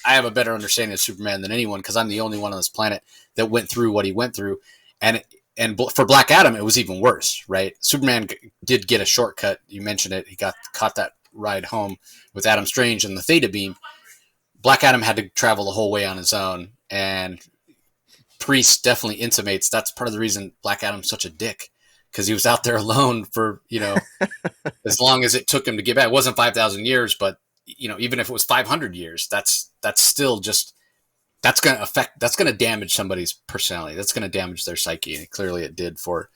I have a better understanding of Superman than anyone because I'm the only one on this planet that went through what he went through, and for Black Adam it was even worse, right? Superman did get a shortcut. You mentioned it. He caught that ride home with Adam Strange and the Theta Beam. Black Adam had to travel the whole way on his own, and Priest definitely intimates that's part of the reason Black Adam's such a dick, because he was out there alone for as long as it took him to get back. It wasn't 5,000 years, but even if it was 500 years, that's still just that's going to damage somebody's personality. That's going to damage their psyche, and clearly it did for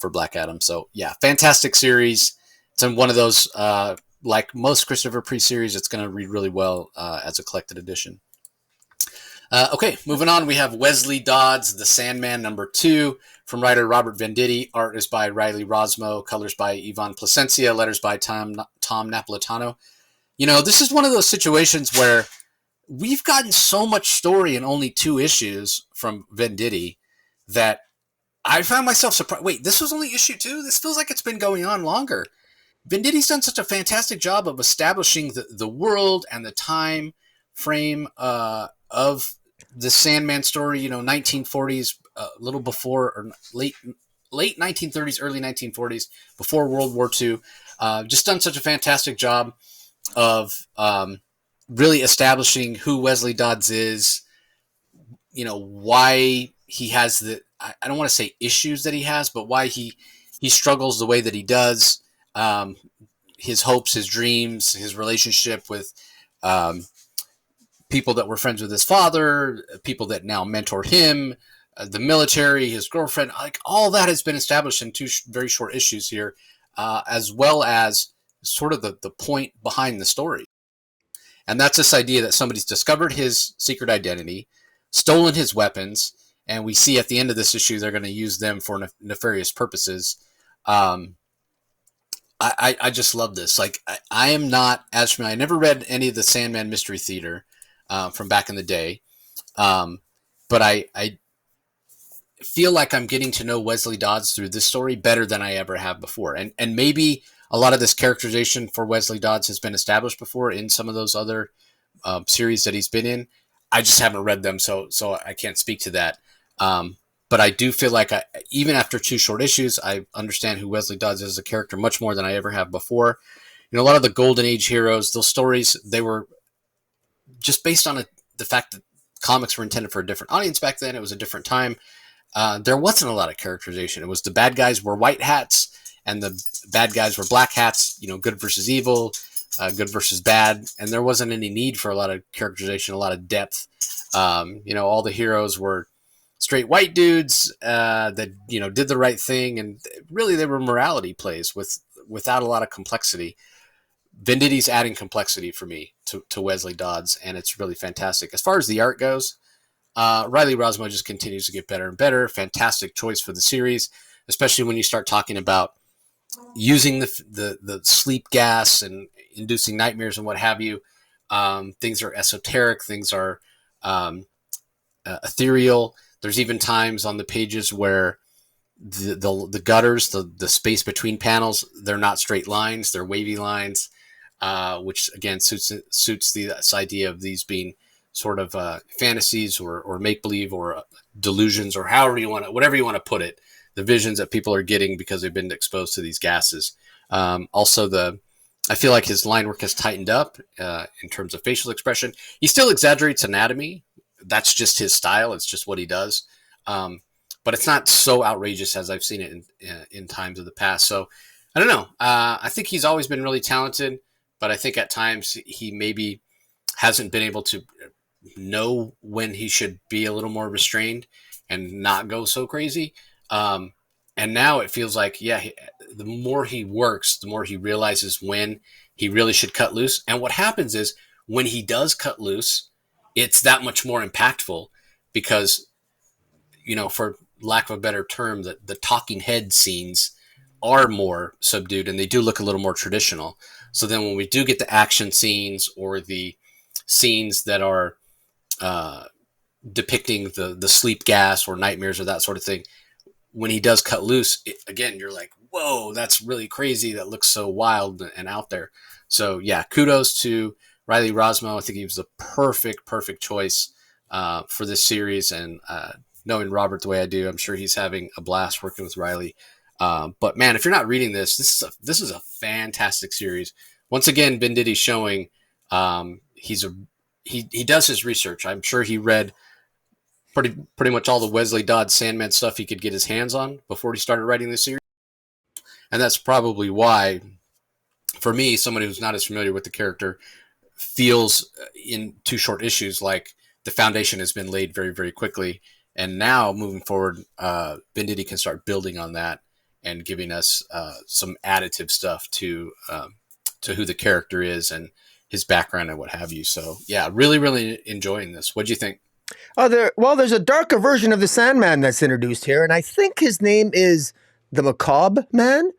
Black Adam. So yeah, fantastic series. It's in one of those like most Christopher Priest series, it's going to read really well as a collected edition. Okay, moving on, we have Wesley Dodds, The Sandman #2, from writer Robert Venditti. Art is by Riley Rosmo, colors by Ivan Placencia, letters by Tom Napolitano. This is one of those situations where we've gotten so much story in only 2 issues from Venditti that I found myself surprised. Wait, this was only issue 2? This feels like it's been going on longer. Venditti's done such a fantastic job of establishing the world and the time frame of the Sandman story. 1940s, a little before, or late 1930s, early 1940s, before World War II. Just done such a fantastic job of really establishing who Wesley Dodds is. Why he has I don't want to say issues that he has, but why he struggles the way that he does. His hopes, his dreams, his relationship with people that were friends with his father, people that now mentor him, the military, his girlfriend, like all that has been established in two very short issues here, as well as sort of the point behind the story. And that's this idea that somebody's discovered his secret identity, stolen his weapons, and we see at the end of this issue they're going to use them for nefarious purposes. Um, I just love this. Like, I am not as familiar. I never read any of the Sandman Mystery Theater from back in the day, but I feel like I'm getting to know Wesley Dodds through this story better than I ever have before. And maybe a lot of this characterization for Wesley Dodds has been established before in some of those other series that he's been in. I just haven't read them, so I can't speak to that. But I do feel like even after two short issues, I understand who Wesley Dodds is as a character much more than I ever have before. You know, a lot of the Golden Age heroes, those stories, they were just based on the fact that comics were intended for a different audience back then. It was a different time. There wasn't a lot of characterization. It was the bad guys were white hats and the bad guys were black hats, you know, good versus evil, good versus bad. And there wasn't any need for a lot of characterization, a lot of depth. You know, all the heroes were straight white dudes that, you know, did the right thing. And really they were morality plays without a lot of complexity. Venditti's adding complexity for me to Wesley Dodds, and it's really fantastic. As far as the art goes, Riley Rosmo just continues to get better and better. Fantastic choice for the series, especially when you start talking about using the sleep gas and inducing nightmares and what have you. Things are esoteric. Things are ethereal. There's even times on the pages where the gutters, the space between panels, they're not straight lines. They're wavy lines, which again suits this idea of these being sort of fantasies or make-believe or delusions or whatever you want to put it, the visions that people are getting because they've been exposed to these gases. Also, I feel like his line work has tightened up in terms of facial expression. He still exaggerates anatomy. That's just his style. It's just what he does. But it's not so outrageous as I've seen it in times of the past. So I don't know. I think he's always been really talented, but I think at times he maybe hasn't been able to know when he should be a little more restrained and not go so crazy. And now it feels like, the more he works, the more he realizes when he really should cut loose. And what happens is when he does cut loose, it's that much more impactful because, you know, for lack of a better term, the talking head scenes are more subdued and they do look a little more traditional. So then when we do get the action scenes or the scenes that are depicting the sleep gas or nightmares or that sort of thing, when he does cut loose, again, you're like, whoa, that's really crazy. That looks so wild and out there. So yeah, kudos to Riley Rosmo. I think he was the perfect choice for this series. And knowing Robert the way I do, I'm sure he's having a blast working with Riley. But man, if you're not reading this is a fantastic series. Once again, Venditti showing he does his research. I'm sure he read pretty much all the Wesley Dodds Sandman stuff he could get his hands on before he started writing this series. And that's probably why, for me, somebody who's not as familiar with the character, feels in two short issues like the foundation has been laid very, very quickly. And now, moving forward, Venditti can start building on that and giving us some additive stuff to who the character is and his background and what have you. So, yeah, really, really enjoying this. What'd you think? There's a darker version of the Sandman that's introduced here, and I think his name is the Macabre Man.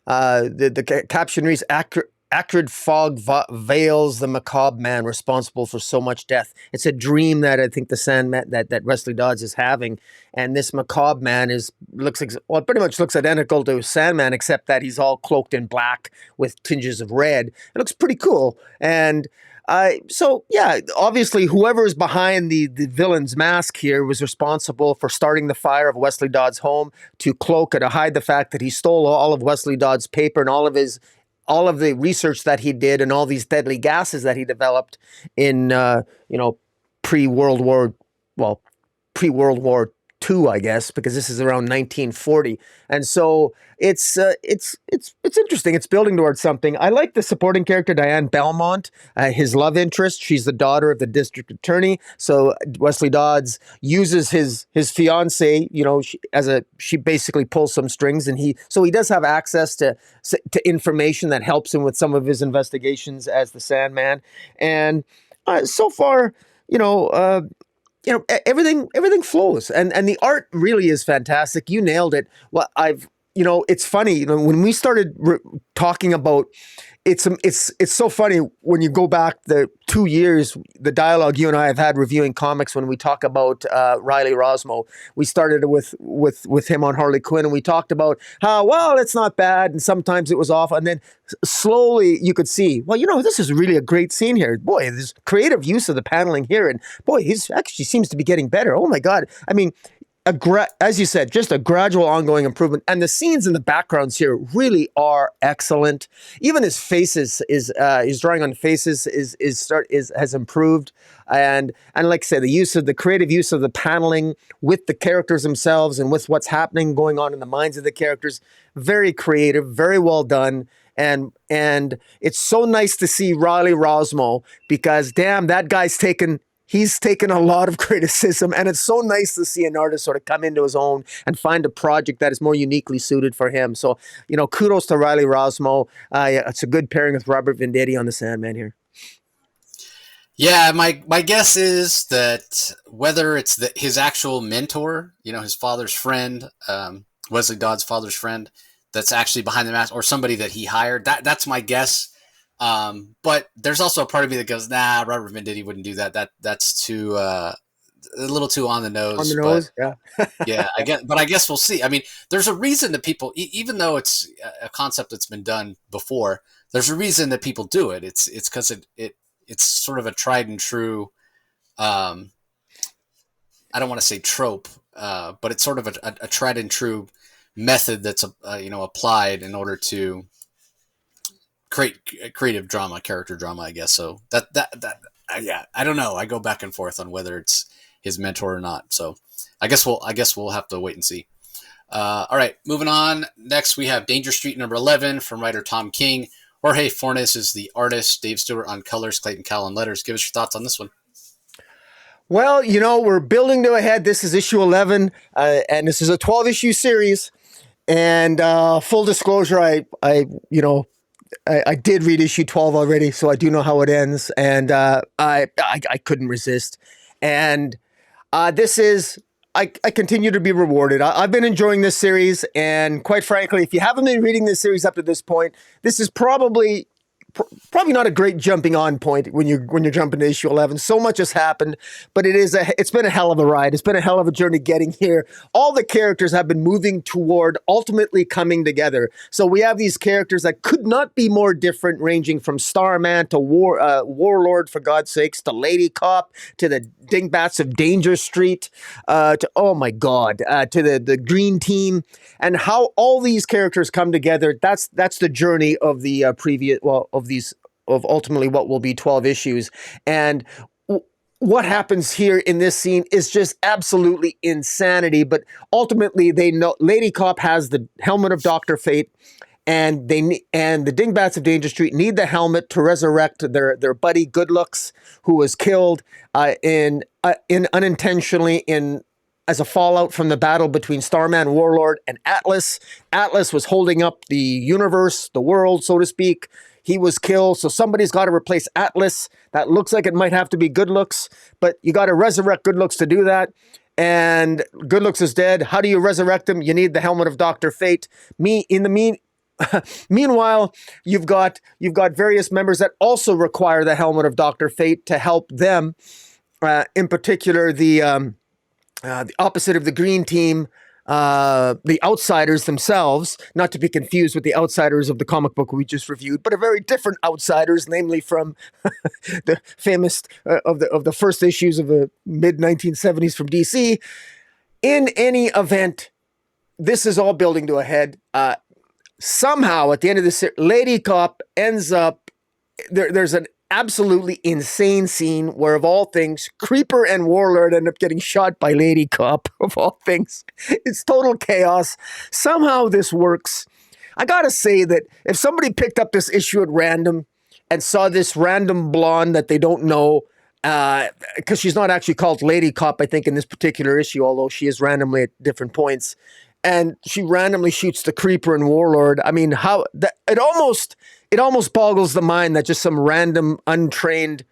The caption reads, acrid fog veils the macabre man responsible for so much death. It's a dream that I think the Sandman, that Wesley Dodds is having. And this macabre man pretty much looks identical to Sandman, except that he's all cloaked in black with tinges of red. It looks pretty cool. And obviously whoever is behind the villain's mask here was responsible for starting the fire of Wesley Dodds' home to cloak and to hide the fact that he stole all of Wesley Dodds' paper and all of the research that he did and all these deadly gases that he developed in pre-World War 2, I guess, because this is around 1940, and so it's interesting. It's building towards something. I like the supporting character Diane Belmont, his love interest. She's the daughter of the district attorney. So Wesley Dodds uses his fiance, she basically pulls some strings, and he does have access to information that helps him with some of his investigations as the Sandman, and so far, everything flows, and the art really is fantastic. You nailed it. Well, it's funny, when we started talking about it's so funny when you go back the 2 years, the dialogue you and I have had reviewing comics when we talk about Riley Rosmo. We started with him on Harley Quinn, and we talked about how, well, it's not bad, and sometimes it was off, and then slowly you could see, well, this is really a great scene here. Boy, there's creative use of the paneling here, and boy, he's actually seems to be getting better. Oh my God. I mean, as you said, just a gradual ongoing improvement. And the scenes in the backgrounds here really are excellent. Even his faces his drawing on faces has improved. And like I said, the creative use of the paneling with the characters themselves and with what's happening going on in the minds of the characters, very creative, very well done. And it's so nice to see Riley Rosmo, because damn, that guy's he's taken a lot of criticism, and it's so nice to see an artist sort of come into his own and find a project that is more uniquely suited for him. So, kudos to Riley Rosmo. It's a good pairing with Robert Venditti on the Sandman here. Yeah, my guess is that whether it's his actual mentor, his father's friend, Wesley Dodds' father's friend, that's actually behind the mask, or somebody that he hired, that's my guess. But there's also a part of me that goes, nah, Robert Venditti wouldn't do that. That's too a little too on the nose. On the nose, but, yeah. Yeah, I guess we'll see. I mean, there's a reason that people, even though it's a concept that's been done before, there's a reason that people do it. It's because it's sort of a tried and true. I don't want to say trope, but it's sort of a tried and true method that's applied in order to creative drama, character drama, I guess. So that yeah, I don't know. I go back and forth on whether it's his mentor or not. So I guess we'll have to wait and see. All right, moving on. Next, we have Danger Street number 11 from writer Tom King. Jorge Fornes is the artist. Dave Stewart on colors. Clayton Cowell on letters. Give us your thoughts on this one. Well, we're building to a head. This is issue 11, and this is a 12-issue series. And full disclosure, I did read issue 12 already, so I do know how it ends, and I couldn't resist. And this is, I continue to be rewarded. I've been enjoying this series, and quite frankly, if you haven't been reading this series up to this point, this is probably not a great jumping on point when you're jumping to issue 11. So much has happened, but it's been a hell of a ride. It's been a hell of a journey getting here. All the characters have been moving toward ultimately coming together. So we have these characters that could not be more different, ranging from Starman to Warlord, for God's sakes, to Lady Cop, to the Dingbats of Danger Street, to, oh my God, to the Green Team, and how all these characters come together. That's the journey of the of ultimately what will be 12 issues. And what happens here in this scene is just absolutely insanity. But ultimately, they know Lady Cop has the helmet of Dr. Fate, and the Dingbats of Danger Street need the helmet to resurrect their buddy Good Looks, who was killed unintentionally as a fallout from the battle between Starman, Warlord, and Atlas. Atlas was holding up the universe, the world, so to speak. He was killed, so somebody's got to replace Atlas. That looks like it might have to be Good Looks, but you got to resurrect Good Looks to do that. And Good Looks is dead. How do you resurrect him? You need the helmet of Dr. Fate. Meanwhile, you've got various members that also require the helmet of Dr. Fate to help them. In particular, the opposite of the Green Team, the Outsiders themselves, not to be confused with the Outsiders of the comic book we just reviewed, but a very different Outsiders, namely from the famous of the first issues of the mid-1970s from DC. In any event, this is all building to a head. Somehow, at the end of this, Lady Cop ends up there's an absolutely insane scene where, of all things, Creeper and Warlord end up getting shot by Lady Cop, of all things. It's total chaos. Somehow this works. I gotta say that if somebody picked up this issue at random and saw this random blonde that they don't know, because she's not actually called Lady Cop, I think, in this particular issue, although she is randomly at different points, and she randomly shoots the Creeper and Warlord. I mean, how that it almost boggles the mind that just some random untrained,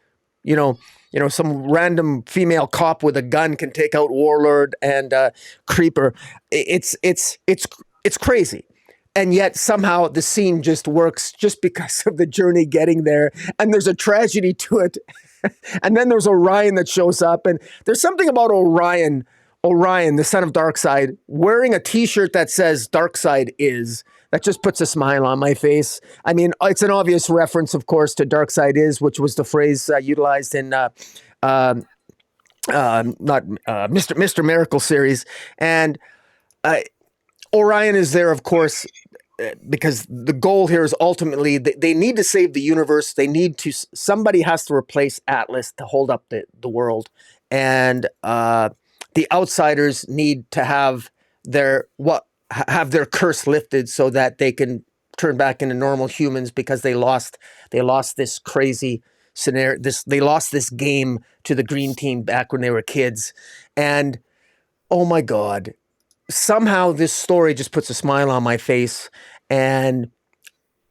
you know, some random female cop with a gun can take out Warlord and Creeper. It's crazy. And yet somehow the scene just works just because of the journey getting there. And there's a tragedy to it. And then there's Orion that shows up. And there's something about Orion, the son of Darkseid, wearing a t-shirt that says Darkseid is, that just puts a smile on my face. I mean, it's an obvious reference, of course, to Darkseid is, which was the phrase utilized in not Mr. Miracle series. And Orion is there, of course, because the goal here is ultimately they need to save the universe. Somebody has to replace Atlas to hold up the world. And the outsiders need to have their curse lifted so that they can turn back into normal humans, because they lost this crazy scenario. They lost this game to the Green Team back when they were kids. And oh my God, somehow this story just puts a smile on my face. And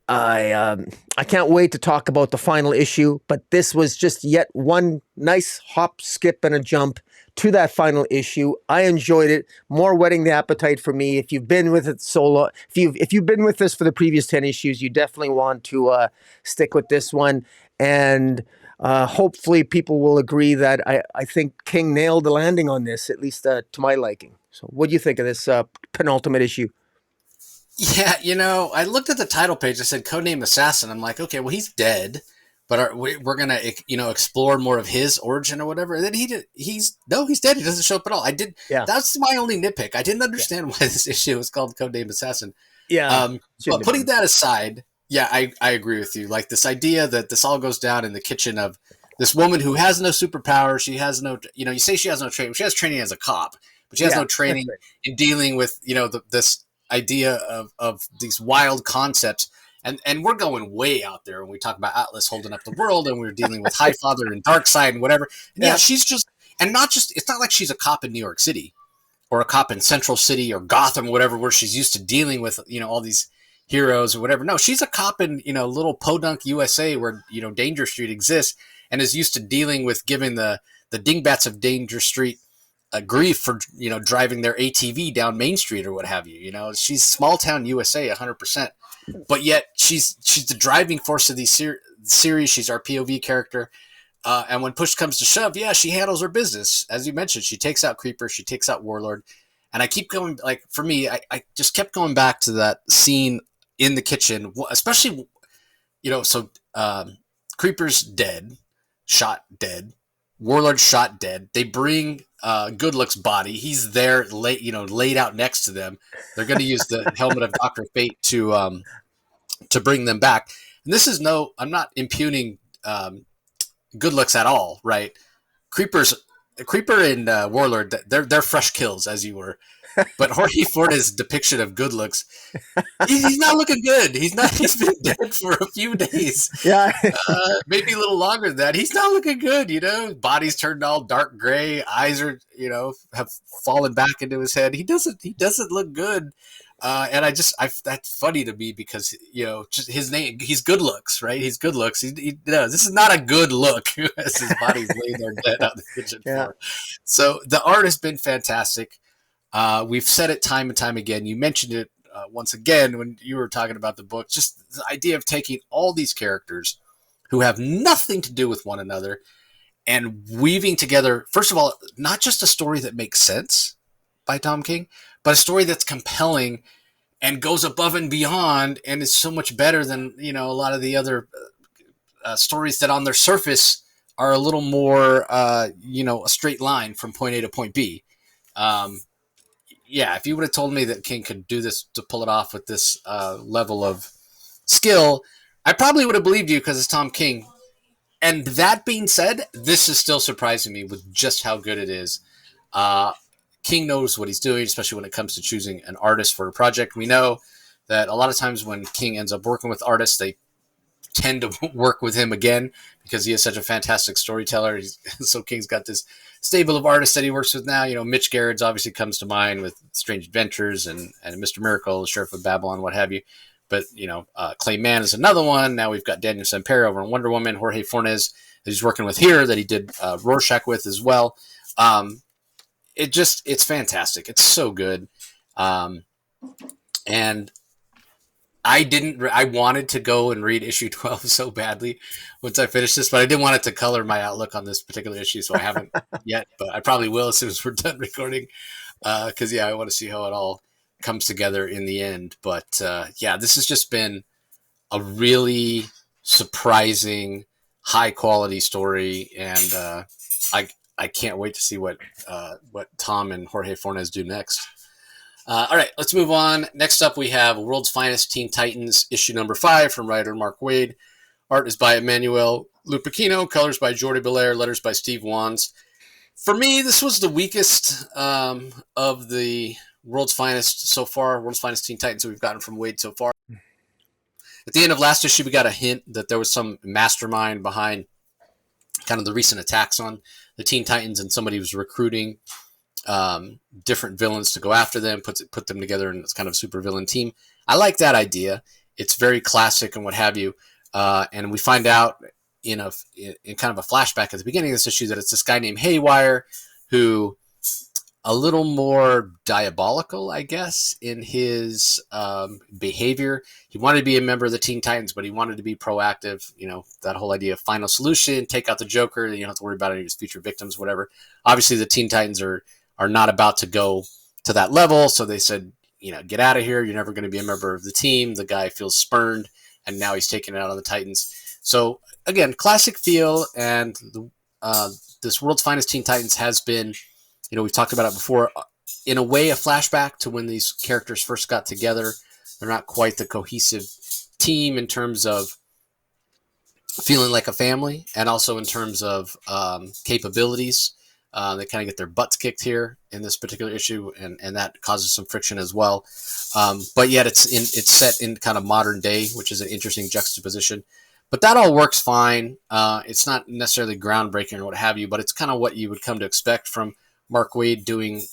I can't wait to talk about the final issue, but this was just yet one nice hop, skip, and a jump to that final issue. I enjoyed it. More whetting the appetite for me. If you've been with it solo, if you've been with us for the previous 10 issues, you definitely want to stick with this one. And hopefully people will agree that I think King nailed the landing on this, at least to my liking. So what do you think of this penultimate issue? Yeah, I looked at the title page. I said "Codename Assassin." I'm like, okay, well, he's dead, but we're gonna, explore more of his origin or whatever. And then he's dead. He doesn't show up at all. Yeah. That's my only nitpick. I didn't Yeah. understand why this issue was called "Codename Assassin." Yeah. But putting that aside, yeah, I agree with you. Like this idea that this all goes down in the kitchen of this woman who has no superpower. She has no, you say she has no training. She has training as a cop, but she has no training in dealing with, this idea of these wild concepts. And we're going way out there when we talk about Atlas holding up the world, and we're dealing with Highfather and Darkseid and whatever. And yeah, she's just, and not just, it's not like she's a cop in New York City or a cop in Central City or Gotham or whatever, where she's used to dealing with, all these heroes or whatever. No, she's a cop in, little podunk USA where, Danger Street exists, and is used to dealing with giving the dingbats of Danger Street a grief for, driving their ATV down Main Street or what have you. She's small town USA 100%, but yet she's the driving force of these series. She's our POV character. And when push comes to shove, yeah, she handles her business. As you mentioned, she takes out Creeper, she takes out Warlord. And I keep going, like, for me, I just kept going back to that scene in the kitchen, especially, so Creeper's dead, shot dead. Warlord shot dead. They bring Good Luck's body. He's there, laid out next to them. They're going to use the helmet of Dr. Fate to bring them back. And this is I'm not impugning Good Looks at all, right? Creeper and Warlord, they're fresh kills, as you were. But Jorge Forte's depiction of Good Looks, he's not looking good. He's been dead for a few days. Yeah. Maybe a little longer than that. He's not looking good, Body's turned all dark gray. Eyes are, have fallen back into his head. He doesn't look good. And that's funny to me because, just his name, he's Good Looks, right? He's Good Looks. This is not a good look as his body's laying there dead on the kitchen floor. So the art has been fantastic. We've said it time and time again. You mentioned it once again when you were talking about the book, just the idea of taking all these characters who have nothing to do with one another and weaving together, first of all, not just a story that makes sense by Tom King, but a story that's compelling and goes above and beyond and is so much better than, a lot of the other stories that on their surface are a little more, a straight line from point A to point B. Yeah, if you would have told me that King could do this to pull it off with this level of skill, I probably would have believed you because it's Tom King. And that being said, this is still surprising me with just how good it is. Uh, King knows what he's doing, especially when it comes to choosing an artist for a project. We know that a lot of times when King ends up working with artists, they tend to work with him again because he is such a fantastic storyteller. So King's got this stable of artists that he works with now. You know, Mitch Gerrard's obviously comes to mind with Strange Adventures and Mr. Miracle, Sheriff of Babylon, what have you. But, Clay Mann is another one. Now we've got Daniel Sampere over in Wonder Woman, Jorge Fornes that he's working with here that he did Rorschach with as well. It's fantastic. It's so good. And I wanted to go and read issue 12 so badly once I finished this, but I didn't want it to color my outlook on this particular issue, so I haven't yet, but I probably will as soon as we're done recording. Because, I want to see how it all comes together in the end. But, this has just been a really surprising, high quality story, and I can't wait to see what Tom and Jorge Fornes do next. All right, let's move on. Next up, we have World's Finest Teen Titans, issue number 5 from writer Mark Waid. Art is by Emmanuel Lupacchino, colors by Jordi Belair, letters by Steve Wands. For me, this was the weakest of the World's Finest so far, World's Finest Teen Titans that we've gotten from Waid so far. At the end of last issue, we got a hint that there was some mastermind behind kind of the recent attacks on the Teen Titans, and somebody was recruiting different villains to go after them, put them together in this kind of super villain team. I like that idea. It's very classic and what have you. And we find out in kind of a flashback at the beginning of this issue that it's this guy named Haywire who a little more diabolical, I guess, in his behavior. He wanted to be a member of the Teen Titans, but he wanted to be proactive. That whole idea of final solution, take out the Joker. You don't have to worry about any of his future victims, whatever. Obviously, the Teen Titans are not about to go to that level, so they said, get out of here. You're never going to be a member of the team. The guy feels spurned, and now he's taking it out on the Titans. So, again, classic feel, and this World's Finest Teen Titans has been, we've talked about it before, in a way a flashback to when these characters first got together. They're not quite the cohesive team in terms of feeling like a family, and also in terms of capabilities. They kind of get their butts kicked here in this particular issue, and that causes some friction as well. But yet it's set in kind of modern day, which is an interesting juxtaposition. But that all works fine. It's not necessarily groundbreaking or what have you, but it's kind of what you would come to expect from Mark Waid doing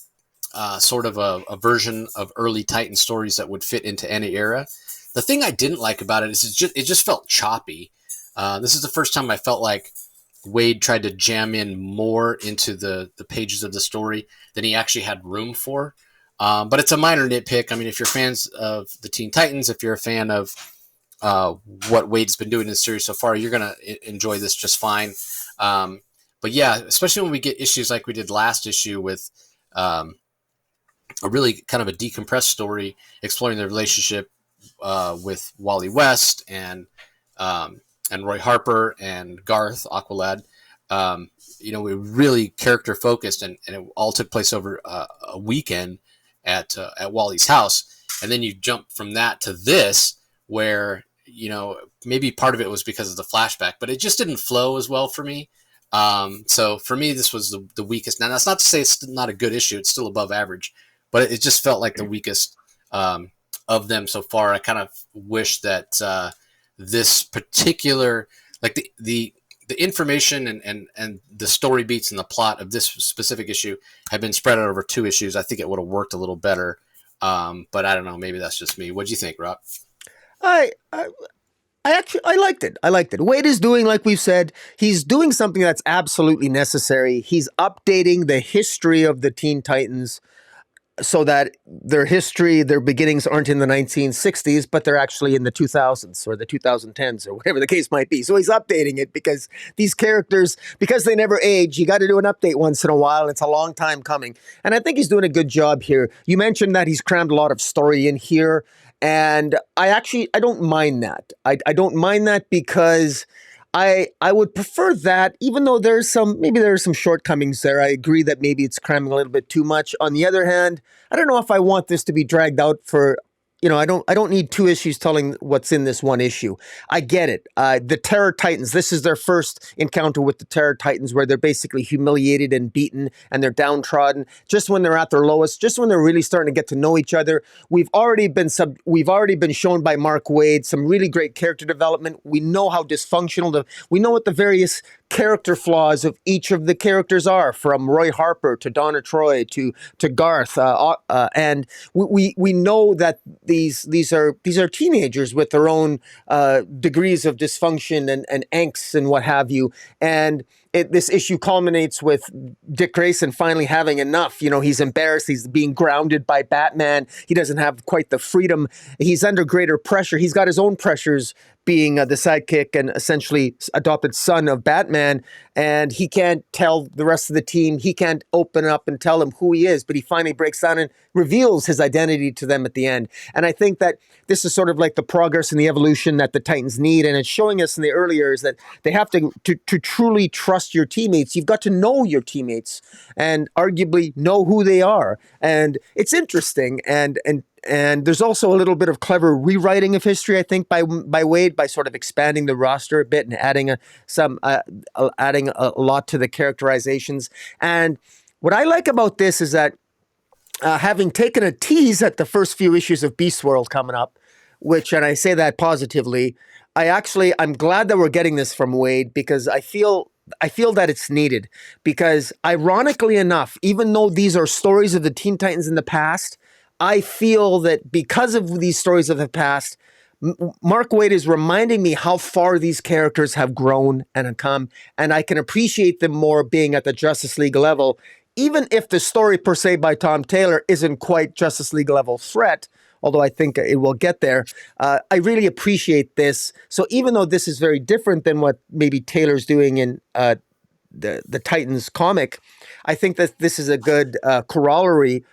sort of a version of early Titan stories that would fit into any era. The thing I didn't like about it is it just felt choppy. This is the first time I felt like Waid tried to jam in more into the pages of the story than he actually had room for. But it's a minor nitpick. I mean, if you're fans of the Teen Titans, if you're a fan of what Wade's been doing in the series so far, you're going to enjoy this just fine. But yeah, especially when we get issues like we did last issue with a really kind of a decompressed story exploring the relationship with Wally West and Roy Harper and Garth Aqualad. We really character focused, and it all took place over a weekend at Wally's house. And then you jump from that to this, where maybe part of it was because of the flashback, but it just didn't flow as well for me. So for me, this was the weakest. Now, that's not to say it's not a good issue; it's still above average, but it just felt like the weakest of them so far. I kind of wish that this particular, like the information and the story beats and the plot of this specific issue had been spread out over 2 issues. I think it would have worked a little better. But I don't know. Maybe that's just me. What do you think, Rob? I liked it. Waid is doing, like we've said, he's doing something that's absolutely necessary. He's updating the history of the Teen Titans so that their history, their beginnings aren't in the 1960s, but they're actually in the 2000s or the 2010s or whatever the case might be. So he's updating it because these characters, because they never age, you got to do an update once in a while. It's a long time coming. And I think he's doing a good job here. You mentioned that he's crammed a lot of story in here. And I don't mind that. I don't mind that because I would prefer that, even though there are some shortcomings there. I agree that maybe it's cramming a little bit too much. On the other hand, I don't know if I want this to be dragged out for I don't need two issues telling what's in this one issue. I get it. The Terror Titans, this is their first encounter with the Terror Titans where they're basically humiliated and beaten and they're downtrodden just when they're at their lowest, just when they're really starting to get to know each other. We've already been shown by Mark Waid some really great character development. We know how dysfunctional we know what the various character flaws of each of the characters are, from Roy Harper to Donna Troy to Garth, and we know that these are teenagers with their own degrees of dysfunction and angst and what have you, and this issue culminates with Dick Grayson finally having enough. He's embarrassed. He's being grounded by Batman. He doesn't have quite the freedom. He's under greater pressure. He's got his own pressures, being the sidekick and essentially adopted son of Batman, and he can't tell the rest of the team. He can't open up and tell them who he is, but he finally breaks down and reveals his identity to them at the end. And I think that this is sort of like the progress and the evolution that the Titans need, and it's showing us in the early years that they have to truly trust your teammates. You've got to know your teammates and arguably know who they are, and it's interesting. And there's also a little bit of clever rewriting of history, I think, by Waid, by sort of expanding the roster a bit and adding a lot to the characterizations. And what I like about this is that having taken a tease at the first few issues of Beast World coming up, and I say that positively, I'm glad that we're getting this from Waid, because I feel that it's needed. Because ironically enough, even though these are stories of the Teen Titans in the past, I feel that because of these stories of the past, Mark Waid is reminding me how far these characters have grown and have come, and I can appreciate them more being at the Justice League level, even if the story per se by Tom Taylor isn't quite Justice League level threat, although I think it will get there. I really appreciate this. So even though this is very different than what maybe Taylor's doing in the Titans comic, I think that this is a good corollary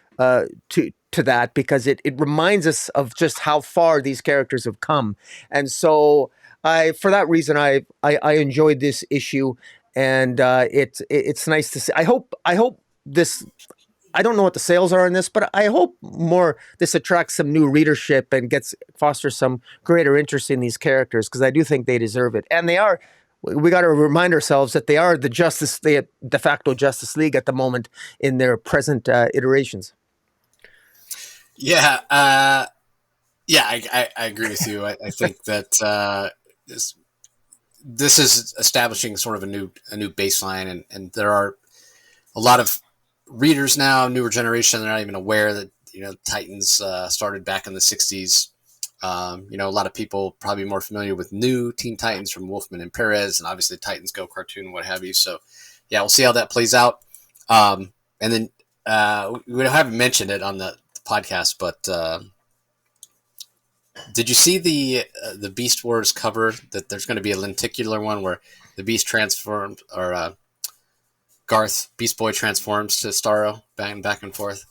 to that, because it reminds us of just how far these characters have come. And so for that reason, I enjoyed this issue, and it's nice to see. I hope this, I don't know what the sales are in this, but I hope this attracts some new readership and fosters some greater interest in these characters, because I do think they deserve it. And they are. We got to remind ourselves that they are the de facto Justice League at the moment in their present iterations. Yeah, I agree with you. I think that this is establishing sort of a new baseline, and there are a lot of readers now, newer generation, they're not even aware that Titans started back in the 60s. A lot of people probably more familiar with new Teen Titans from Wolfman and Perez, and obviously Titans Go cartoon and what have you. So yeah, we'll see how that plays out. And then we haven't mentioned it on the podcast, but did you see the Beast Wars cover, that there's going to be a lenticular one where the Beast transformed, or Garth Beast Boy transforms to Starro back and forth?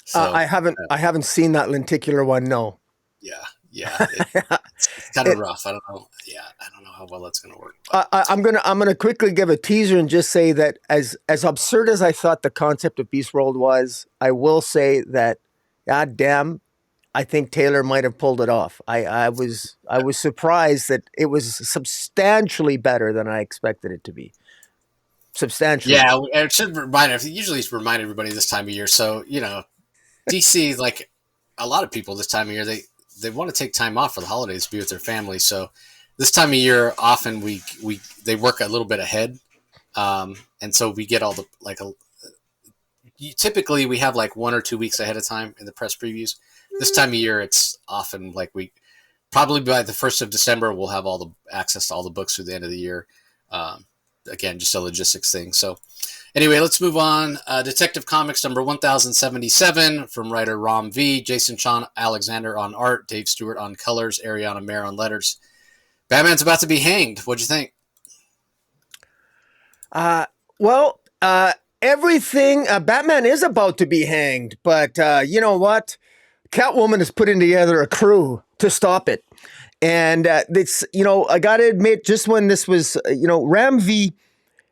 So, I haven't seen that lenticular one. No. Yeah, it's kind of rough. I don't know. Yeah, I don't know how well that's going to work. I'm gonna quickly give a teaser and just say that as absurd as I thought the concept of Beast World was, I will say that, god damn, I think Taylor might have pulled it off. I was surprised that it was substantially better than I expected it to be. Substantially. Yeah, it should usually remind everybody this time of year. So DC, like a lot of people this time of year, they want to take time off for the holidays to be with their family. So this time of year, often they work a little bit ahead, and so we get all the typically we have like 1 or 2 weeks ahead of time in the press previews. This time of year, it's often like probably by the 1st of December, we'll have all the access to all the books through the end of the year. Again, just a logistics thing. So anyway, let's move on. Detective Comics number 1077 from writer Ram V, Jason Sean Alexander on art, Dave Stewart on colors, Ariana Mayer on letters. Batman's about to be hanged. What'd you think? Everything. Batman is about to be hanged, but you know what? Catwoman is putting together a crew to stop it. And it's, I got to admit, just when this was, Ram V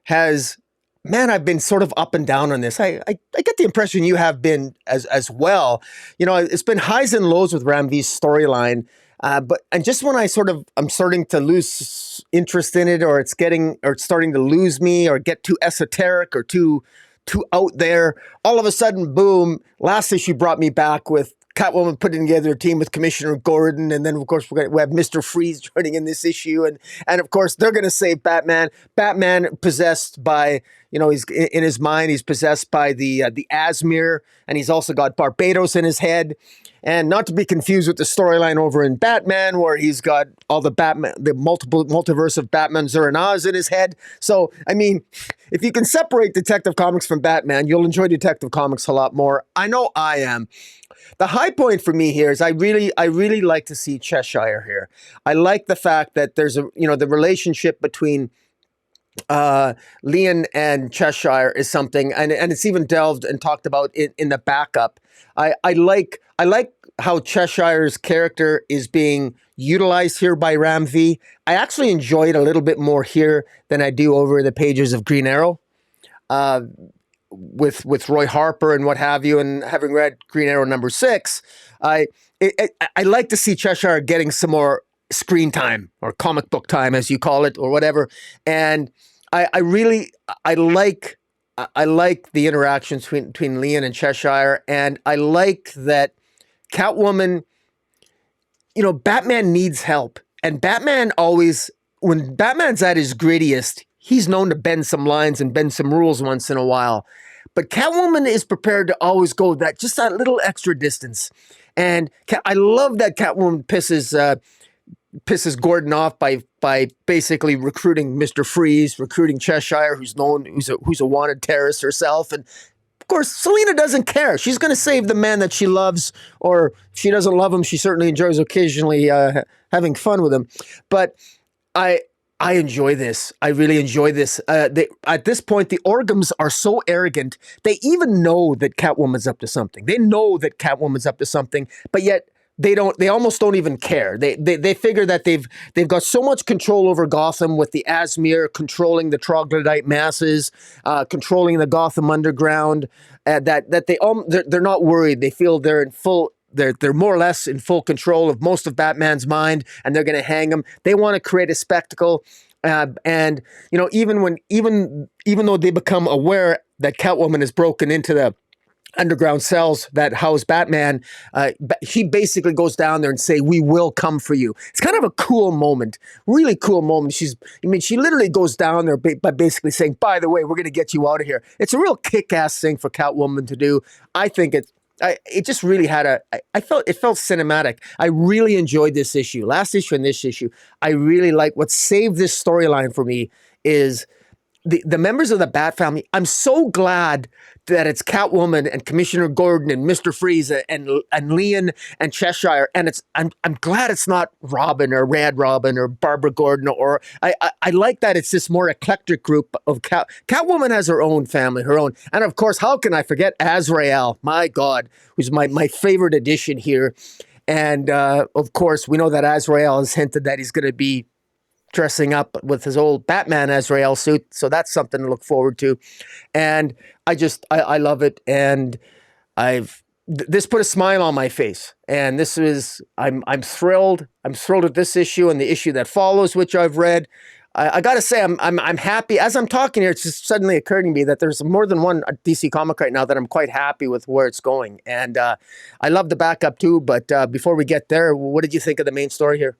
has man, I've been sort of up and down on this. I get the impression you have been as well. You know, it's been highs and lows with Ram V's storyline. But and just when I'm starting to lose interest in it, or it's starting to lose me, or get too esoteric or too out there, all of a sudden, boom! Last issue brought me back with Catwoman putting together a team with Commissioner Gordon, and then of course we have Mr. Freeze joining in this issue, and of course they're going to save Batman. Batman possessed by, you know, he's in his mind, he's possessed by the Asmir, and he's also got Barbados in his head. And not to be confused with the storyline over in Batman, where he's got all the multiverse of Batman Zuranas in his head. So, I mean, if you can separate Detective Comics from Batman, you'll enjoy Detective Comics a lot more. I know I am. The high point for me here is I really like to see Cheshire here. I like the fact that there's the relationship between Lian and Cheshire is something, and it's even delved and talked about in the backup. I like how Cheshire's character is being utilized here by Ram V. I actually enjoy it a little bit more here than I do over the pages of Green Arrow, with Roy Harper and what have you. And having read Green Arrow #6, I like to see Cheshire getting some more screen time, or comic book time, as you call it, or whatever. And I like the interactions between Lian and Cheshire, and I like that Catwoman, you know, Batman needs help, and Batman always, when Batman's at his grittiest, he's known to bend some lines and bend some rules once in a while. But Catwoman is prepared to always go that little extra distance. And I love that Catwoman pisses Gordon off by basically recruiting Mr. Freeze, recruiting Cheshire, who's a wanted terrorist herself. And of course, Selina doesn't care. She's going to save the man that she loves, or if she doesn't love him, she certainly enjoys occasionally having fun with him. But I enjoy this. I really enjoy this. At this point, the Orgums are so arrogant. They even know that Catwoman's up to something. They know that Catwoman's up to something, but yet they almost don't even care. They figure that they've got so much control over Gotham, with the Asmir controlling the troglodyte masses, controlling the Gotham underground, that they're not worried. They feel they're more or less in full control of most of Batman's mind, and they're going to hang him. They want to create a spectacle, and you know, even though they become aware that Catwoman has broken into the underground cells that house Batman, he basically goes down there and say, "We will come for you." It's kind of a cool moment, really cool moment. She literally goes down there by basically saying, "By the way, we're going to get you out of here." It's a real kick-ass thing for Catwoman to do. I think it just really had it felt cinematic. I really enjoyed this issue, last issue and this issue. I really like what saved this storyline for me is the members of the Bat family. I'm so glad that it's Catwoman and Commissioner Gordon and Mr. Freeze and Lian and Cheshire, and I'm glad it's not Robin or Red Robin or Barbara Gordon, or I like that it's this more eclectic group of Catwoman has her own family, her own, and of course, how can I forget Azrael? My God, who's my favorite addition here, and of course, we know that Azrael has hinted that he's going to be dressing up with his old Batman Azrael suit. So that's something to look forward to. And I love it. And this put a smile on my face. And I'm thrilled. I'm thrilled with this issue and the issue that follows, which I've read. I got to say, I'm happy. As I'm talking here, it's just suddenly occurring to me that there's more than one DC comic right now that I'm quite happy with where it's going. And I love the backup too. But before we get there, what did you think of the main story here?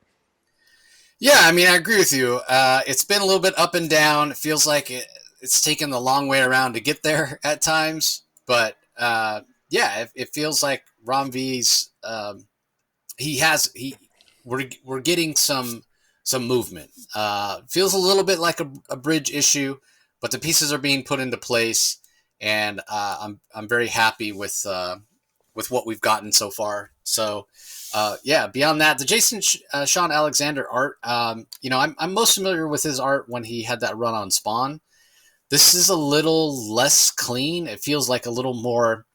Yeah, I mean, I agree with you. It's been a little bit up and down. It feels like it's taken the long way around to get there at times. But yeah, it feels like Ram V's we're getting some movement. Feels a little bit like a bridge issue, but the pieces are being put into place, and I'm very happy with what we've gotten so far. So. Yeah, beyond that, the Jason Sean Alexander art, I'm most familiar with his art when he had that run on Spawn. This is a little less clean. It feels like a little more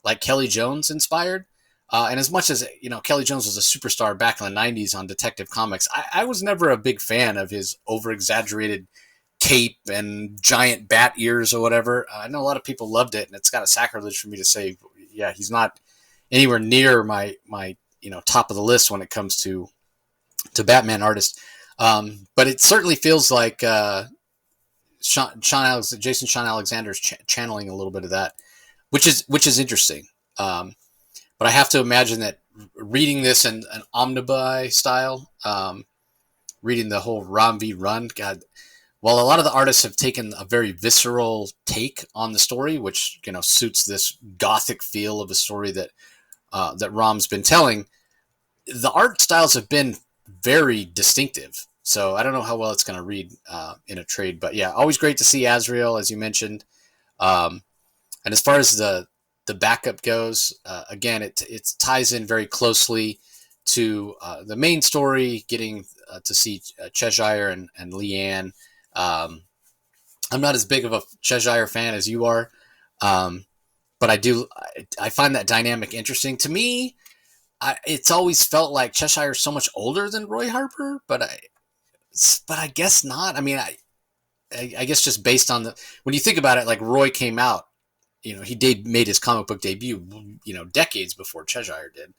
like Kelly Jones inspired. And as much as, Kelly Jones was a superstar back in the 90s on Detective Comics, I was never a big fan of his over-exaggerated cape and giant bat ears or whatever. I know a lot of people loved it, and it's kind of sacrilege for me to say, yeah, he's not anywhere near my top of the list when it comes to Batman artist. But it certainly feels like Jason Sean Alexander's channeling a little bit of that, which is interesting. But I have to imagine that reading this in an omnibus style, reading the whole Rom v. Run, God, while a lot of the artists have taken a very visceral take on the story, which suits this gothic feel of a story that Rom's been telling, the art styles have been very distinctive. So I don't know how well it's going to read in a trade, but yeah, always great to see Azrael, as you mentioned. And as far as the backup goes, again, it ties in very closely to the main story, getting to see Cheshire and Lian. I'm not as big of a Cheshire fan as you are, but I find that dynamic interesting. To me, it's always felt like Cheshire is so much older than Roy Harper, but I guess not. I mean, I guess just based on when you think about it, like Roy came out, he made his comic book debut, decades before Cheshire did.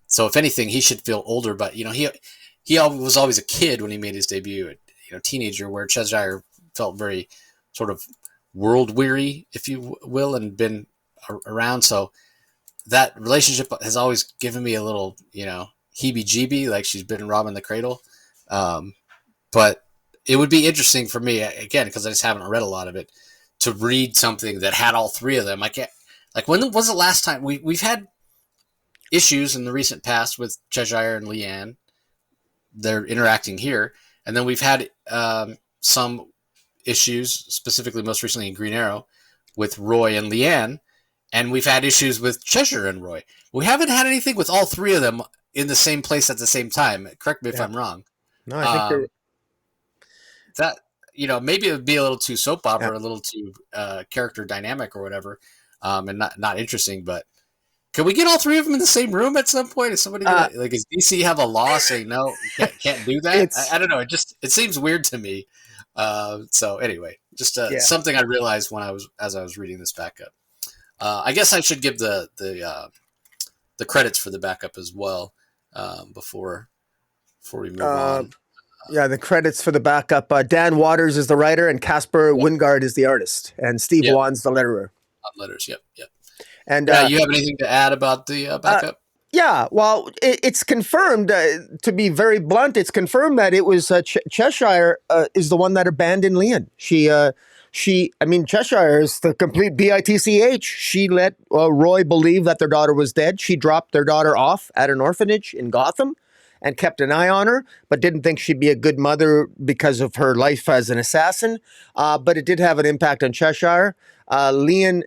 So if anything, he should feel older, but he was always a kid when he made his debut, teenager, where Cheshire felt very sort of world weary, if you will, and been around. So that relationship has always given me a little, heebie-jeebie, like she's been robbing the cradle. But it would be interesting for me, again, because I just haven't read a lot of it, to read something that had all three of them. I can't, like, when was the last time we've had issues in the recent past with Cheshire and Lian? They're interacting here, and then we've had some issues, specifically most recently in Green Arrow, with Roy and Lian, and we've had issues with Cheshire and Roy. We haven't had anything with all three of them in the same place at the same time. Correct me if I'm wrong. No, I think that maybe it would be a little too soap opera, a little too character dynamic or whatever, and not interesting. But can we get all three of them in the same room at some point? Is somebody gonna, does DC have a law saying no, can't do that? I don't know. It seems weird to me. So anyway, just something I realized as I was reading this backup. I guess I should give the credits for the backup as well before we move on. Yeah, the credits for the backup. Dan Waters is the writer, and Casper Wingard is the artist, and Steve Wan's the letterer. Letters, yep. And you have anything to add about the backup? Yeah, well, it's confirmed, to be very blunt, it's confirmed that it was Cheshire is the one that abandoned Lian. Cheshire is the complete bitch. She let Roy believe that their daughter was dead. She dropped their daughter off at an orphanage in Gotham and kept an eye on her, but didn't think she'd be a good mother because of her life as an assassin. But it did have an impact on Cheshire. Lian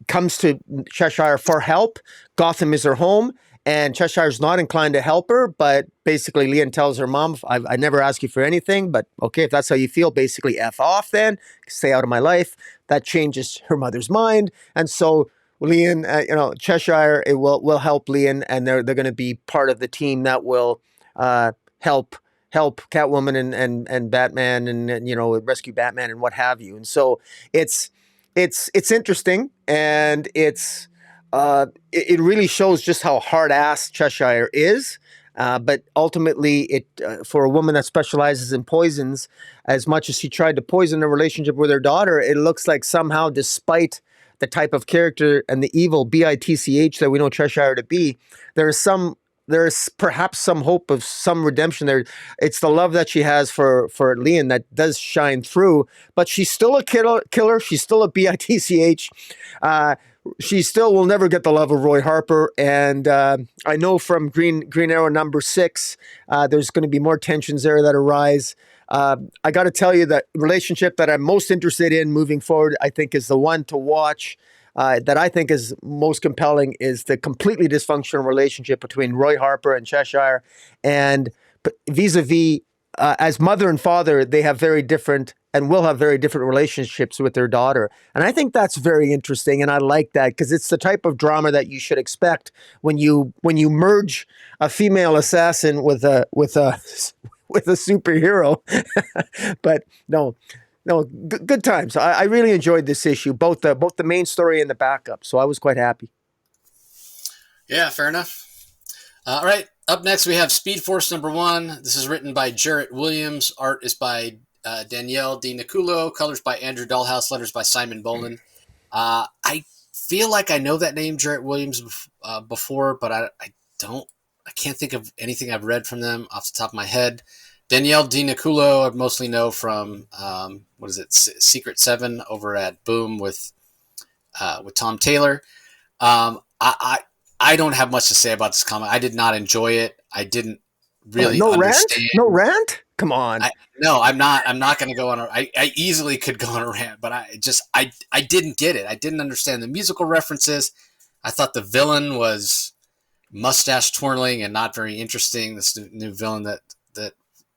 comes to Cheshire for help. Gotham is her home, and Cheshire's not inclined to help her, but basically Lian tells her mom, I never ask you for anything, but okay, if that's how you feel, basically F off then, stay out of my life. That changes her mother's mind, and so Lian, Cheshire, it will help Lian, and they're going to be part of the team that will help Catwoman and Batman and rescue Batman and what have you. And so it's interesting, and it really shows just how hard-ass Cheshire is. But ultimately, it for a woman that specializes in poisons, as much as she tried to poison the relationship with her daughter, it looks like somehow, despite the type of character and the evil bitch that we know Cheshire to be, there is perhaps some hope of some redemption there. It's the love that she has for Lian that does shine through, but she's still a killer. She's still a bitch. She still will never get the love of Roy Harper. And I know from Green Arrow #6, there's going to be more tensions there that arise. I got to tell you, that relationship that I'm most interested in moving forward, I think, is the one to watch. That I think is most compelling is the completely dysfunctional relationship between Roy Harper and Cheshire, and vis-a-vis as mother and father, they have very different and will have very different relationships with their daughter. And I think that's very interesting, and I like that because it's the type of drama that you should expect when you merge a female assassin with a with a superhero. But no, good times. I really enjoyed this issue, both the main story and the backup. So I was quite happy. Yeah, fair enough. All right. Up next, we have Speed Force #1. This is written by Jarrett Williams. Art is by Danielle Di Niculo. Colors by Andrew Dollhouse. Letters by Simon Bowman. I feel like I know that name, Jarrett Williams, before, but I can't think of anything I've read from them off the top of my head. Danielle Di Niculo, I mostly know from Secret 7 over at Boom with Tom Taylor. I don't have much to say about this comic. I did not enjoy it. I didn't really understand. No rant? Come on. I'm not going to go on. I easily could go on a rant, but I didn't get it. I didn't understand the musical references. I thought the villain was mustache twirling and not very interesting. This new villain that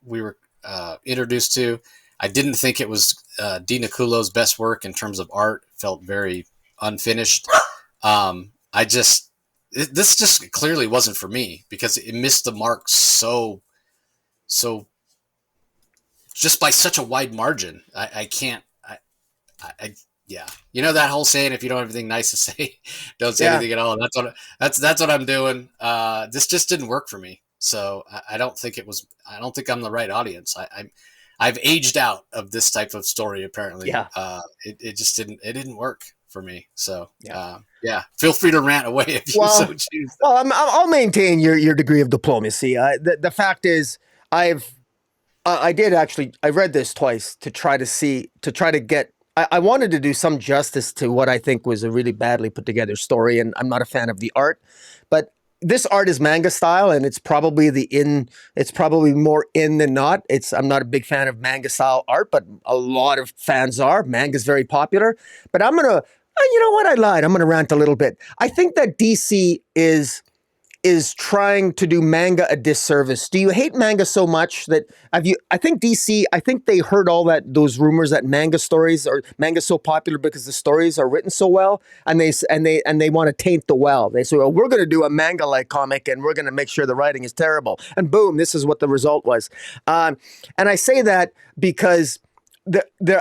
we were introduced to. I didn't think it was Di Niculo's best work in terms of art. It felt very unfinished. This just clearly wasn't for me because it missed the mark so just by such a wide margin. I can't. Yeah. You know that whole saying, if you don't have anything nice to say, don't say anything at all. That's what I'm doing. This just didn't work for me. So I don't think I'm the right audience. I've aged out of this type of story. Apparently. Yeah. It just didn't work for me. So feel free to rant away if you so choose. Well, I'll maintain your degree of diplomacy. The fact is, I read this twice to try to get. I wanted to do some justice to what I think was a really badly put together story, and I'm not a fan of the art, but this art is manga style, and it's probably more in than not. I'm not a big fan of manga style art, but a lot of fans are. Manga's very popular, but you know what? I lied. I'm going to rant a little bit. I think that DC is trying to do manga a disservice. Do you hate manga so much that I think DC, they heard all those rumors that manga is so popular because the stories are written so well, and they want to taint the well. They say, well, we're going to do a manga-like comic and we're going to make sure the writing is terrible. And boom, this is what the result was. And I say that because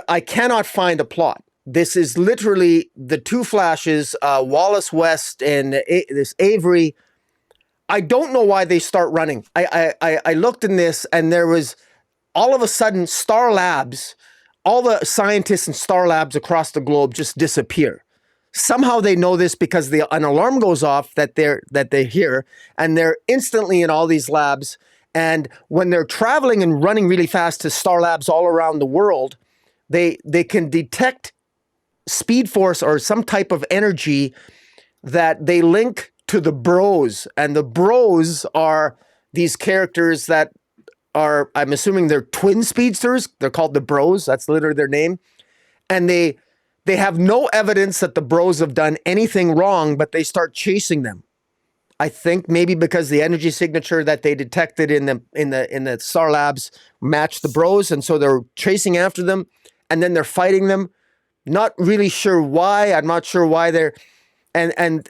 I cannot find a plot. This is literally the two Flashes, Wallace West and this Avery. I don't know why they start running. I looked in this, and there was all of a sudden Star Labs, all the scientists in Star Labs across the globe just disappear. Somehow they know this because an alarm goes off that they're here, and they're instantly in all these labs. And when they're traveling and running really fast to Star Labs all around the world, they can detect Speed Force or some type of energy that they link to the Bros, and the Bros are these characters that are, I'm assuming they're twin speedsters. They're called the Bros. That's literally their name. And they have no evidence that the Bros have done anything wrong, but they start chasing them. I think maybe because the energy signature that they detected in the Star Labs matched the Bros, and so they're chasing after them, and then they're fighting them. Not really sure why. I'm not sure why they're and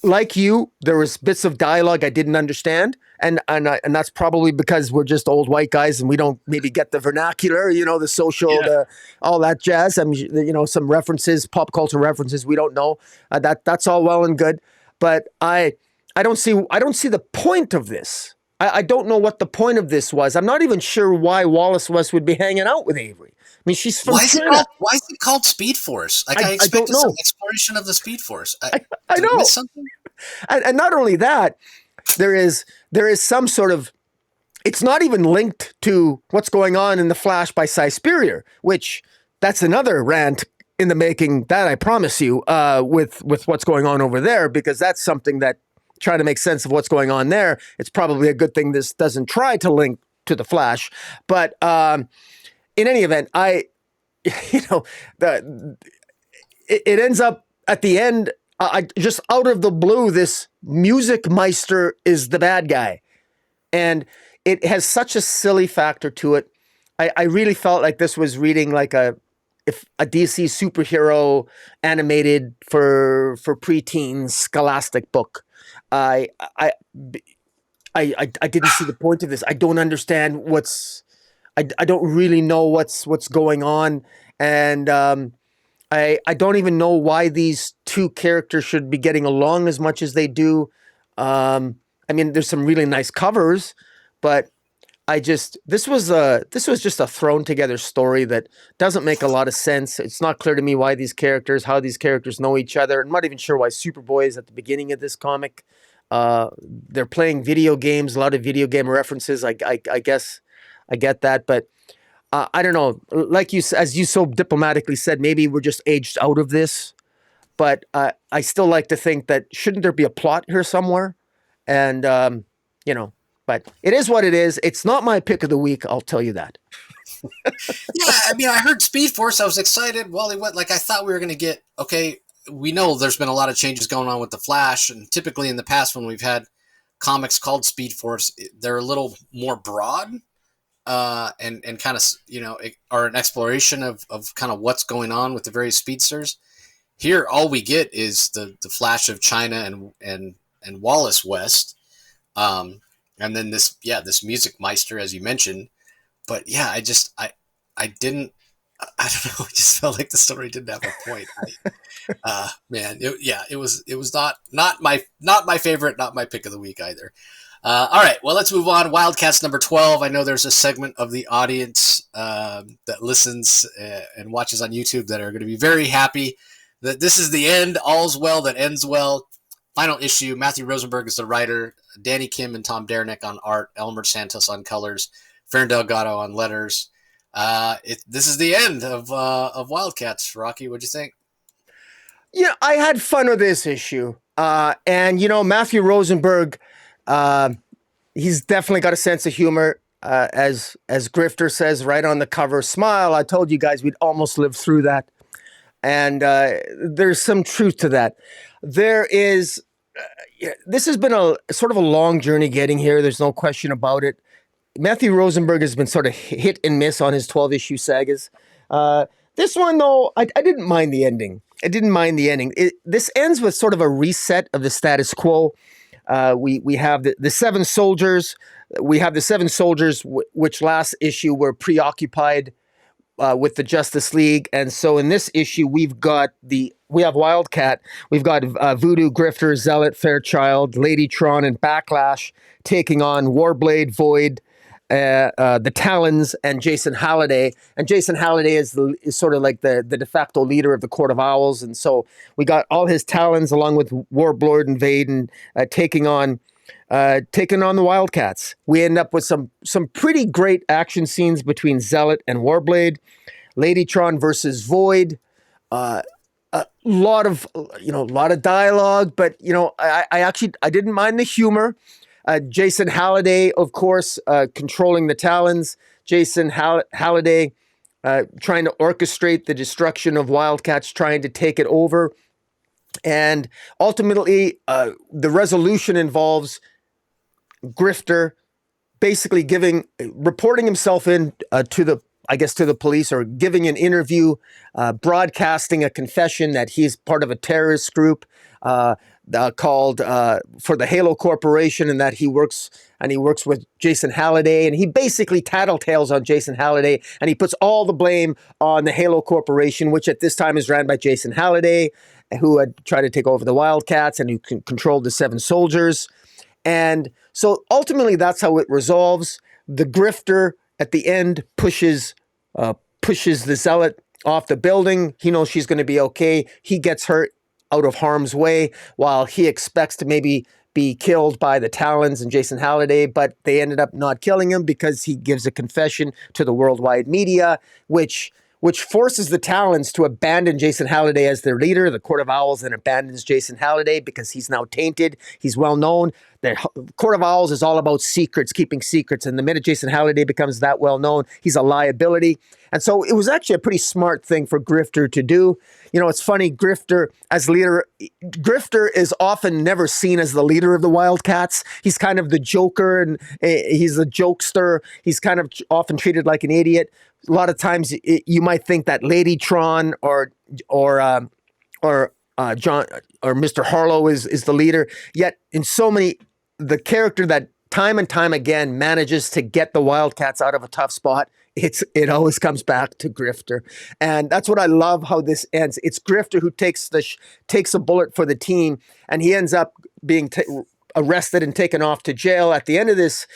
like you, there was bits of dialogue I didn't understand, and that's probably because we're just old white guys and we don't maybe get the vernacular, the social, all that jazz. I mean, some references, pop culture references we don't know. That's all well and good, but I don't see the point of this. I don't know what the point of this was. I'm not even sure why Wallace West would be hanging out with Avery. I mean, she's from China. Why is it called Speed Force? Like I expected some exploration of the Speed Force. I know. Miss something? And not only that, there is some sort of. It's not even linked to what's going on in the Flash by Cy Spurrier, which that's another rant in the making. That I promise you, with what's going on over there, because that's something that trying to make sense of what's going on there. It's probably a good thing this doesn't try to link to the Flash, but. In any event, it ends up at the end, just out of the blue, this Music Meister is the bad guy. And it has such a silly factor to it. I really felt like this was reading like a DC superhero animated for preteens scholastic book. I didn't see the point of this. I don't understand I don't really know what's going on, and I don't even know why these two characters should be getting along as much as they do. I mean, there's some really nice covers, but this was just a thrown together story that doesn't make a lot of sense. It's not clear to me how these characters know each other. I'm not even sure why Superboy is at the beginning of this comic. They're playing video games, a lot of video game references. I guess I get that, but I don't know. Like as you so diplomatically said, maybe we're just aged out of this. But I still like to think that shouldn't there be a plot here somewhere? And you know, but it is what it is. It's not my pick of the week. I'll tell you that. Yeah, I mean, I heard Speed Force. I was excited. Wally went like I thought we were going to get. Okay, we know there's been a lot of changes going on with the Flash, and typically in the past when we've had comics called Speed Force, they're a little more broad, and kind of are an exploration of kind of what's going on with the various speedsters. Here, all we get is the Flash of China and Wallace West, and then this Music Meister, as you mentioned. But yeah, I didn't. I don't know. I just felt like the story didn't have a point. It was not my favorite, not my pick of the week either. All right, well, let's move on. Wildcats number 12. I know there's a segment of the audience that listens and watches on YouTube that are going to be very happy that this is the end. All's well that ends well. Final issue. Matthew Rosenberg is the writer. Danny Kim and Tom Derenick on art. Elmer Santos on colors. Fern Delgado on letters. This is the end of Wildcats. Rocky, what'd you think? Yeah, I had fun with this issue. And Matthew Rosenberg, he's definitely got a sense of humor. As Grifter says right on the cover, smile. I told you guys we'd almost lived through that. And there's some truth to that. There is. This has been a sort of a long journey getting here. There's no question about it. Matthew Rosenberg has been sort of hit and miss on his 12-issue sagas. This one, though, I didn't mind the ending. This ends with sort of a reset of the status quo. We have the seven soldiers. We have the seven soldiers, which last issue were preoccupied with the Justice League. And so in this issue, we have Wildcat. We've got Voodoo, Grifter, Zealot, Fairchild, Ladytron, and Backlash taking on Warblade, Void, the Talons, and Jason Halliday. And Jason Halliday is sort of like the de facto leader of the Court of Owls. And so we got all his Talons along with Warlord and Vaden taking on the Wildcats. We end up with some pretty great action scenes between Zealot and Warblade, Ladytron versus Void. A lot of dialogue, but I didn't mind the humor. Jason Halliday, of course, controlling the Talons. Jason Halliday trying to orchestrate the destruction of Wildcats, trying to take it over. And ultimately, the resolution involves Grifter basically reporting himself in to the police, or giving an interview, broadcasting a confession that he's part of a terrorist group called for the Halo Corporation, and that he works with Jason Halliday, and he basically tattletales on Jason Halliday, and he puts all the blame on the Halo Corporation, which at this time is ran by Jason Halliday, who had tried to take over the Wildcats and who controlled the seven soldiers. And so ultimately that's how it resolves. The Grifter at the end pushes the Zealot off the building. He knows she's going to be okay. He gets her out of harm's way while he expects to maybe be killed by the Talons and Jason Halliday, but they ended up not killing him because he gives a confession to the worldwide media, which forces the Talons to abandon Jason Halliday as their leader. The Court of Owls then abandons Jason Halliday because he's now tainted. He's well known. The Court of Owls is all about secrets, keeping secrets. And the minute Jason Halliday becomes that well known, he's a liability. And so it was actually a pretty smart thing for Grifter to do. It's funny, Grifter as leader, Grifter is often never seen as the leader of the Wildcats. He's kind of the joker, and he's a jokester. He's kind of often treated like an idiot. A lot of times you might think that Ladytron or John or Mr. Harlow is the leader. Yet in so many, the character that time and time again manages to get the Wildcats out of a tough spot, it always comes back to Grifter, and that's what I love how this ends. It's Grifter who takes a bullet for the team, and he ends up being arrested and taken off to jail at the end of this.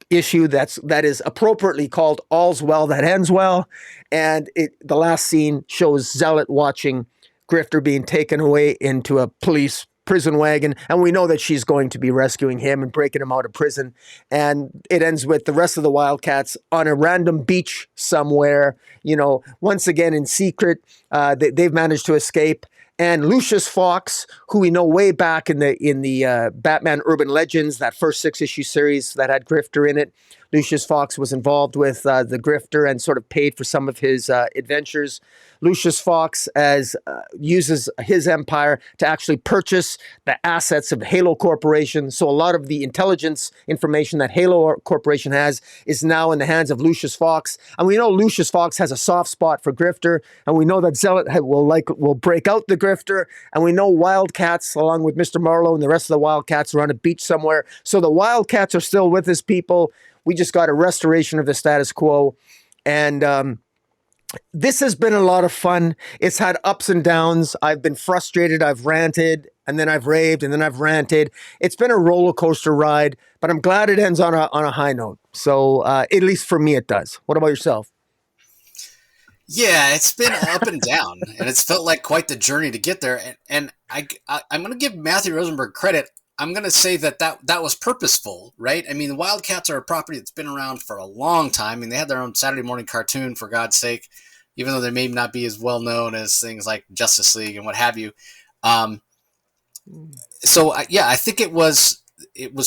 Issue that is appropriately called "All's Well That Ends Well," and the last scene shows Zealot watching Grifter being taken away into a police prison wagon, and we know that she's going to be rescuing him and breaking him out of prison. And it ends with the rest of the Wildcats on a random beach somewhere, once again in secret. They've managed to escape. And Lucius Fox, who we know way back in the Batman Urban Legends, that first 6-issue series that had Grifter in it, Lucius Fox was involved with the Grifter and sort of paid for some of his adventures. Lucius Fox uses his empire to actually purchase the assets of Halo Corporation. So a lot of the intelligence information that Halo Corporation has is now in the hands of Lucius Fox. And we know Lucius Fox has a soft spot for Grifter. And we know that Zealot will break out the Grifter. And we know Wildcats, along with Mr. Marlowe and the rest of the Wildcats, are on a beach somewhere. So the Wildcats are still with his people. We just got a restoration of the status quo. And this has been a lot of fun. It's had ups and downs. I've been frustrated. I've ranted, and then I've raved, and then I've ranted. It's been a roller coaster ride, but I'm glad it ends on a high note. So at least for me, it does. What about yourself? Yeah, it's been up and down, and it's felt like quite the journey to get there. And I'm going to give Matthew Rosenberg credit. I'm going to say that was purposeful, right? I mean, the Wildcats are a property that's been around for a long time. I mean, they had their own Saturday morning cartoon, for God's sake, even though they may not be as well known as things like Justice League and what have you. I think it was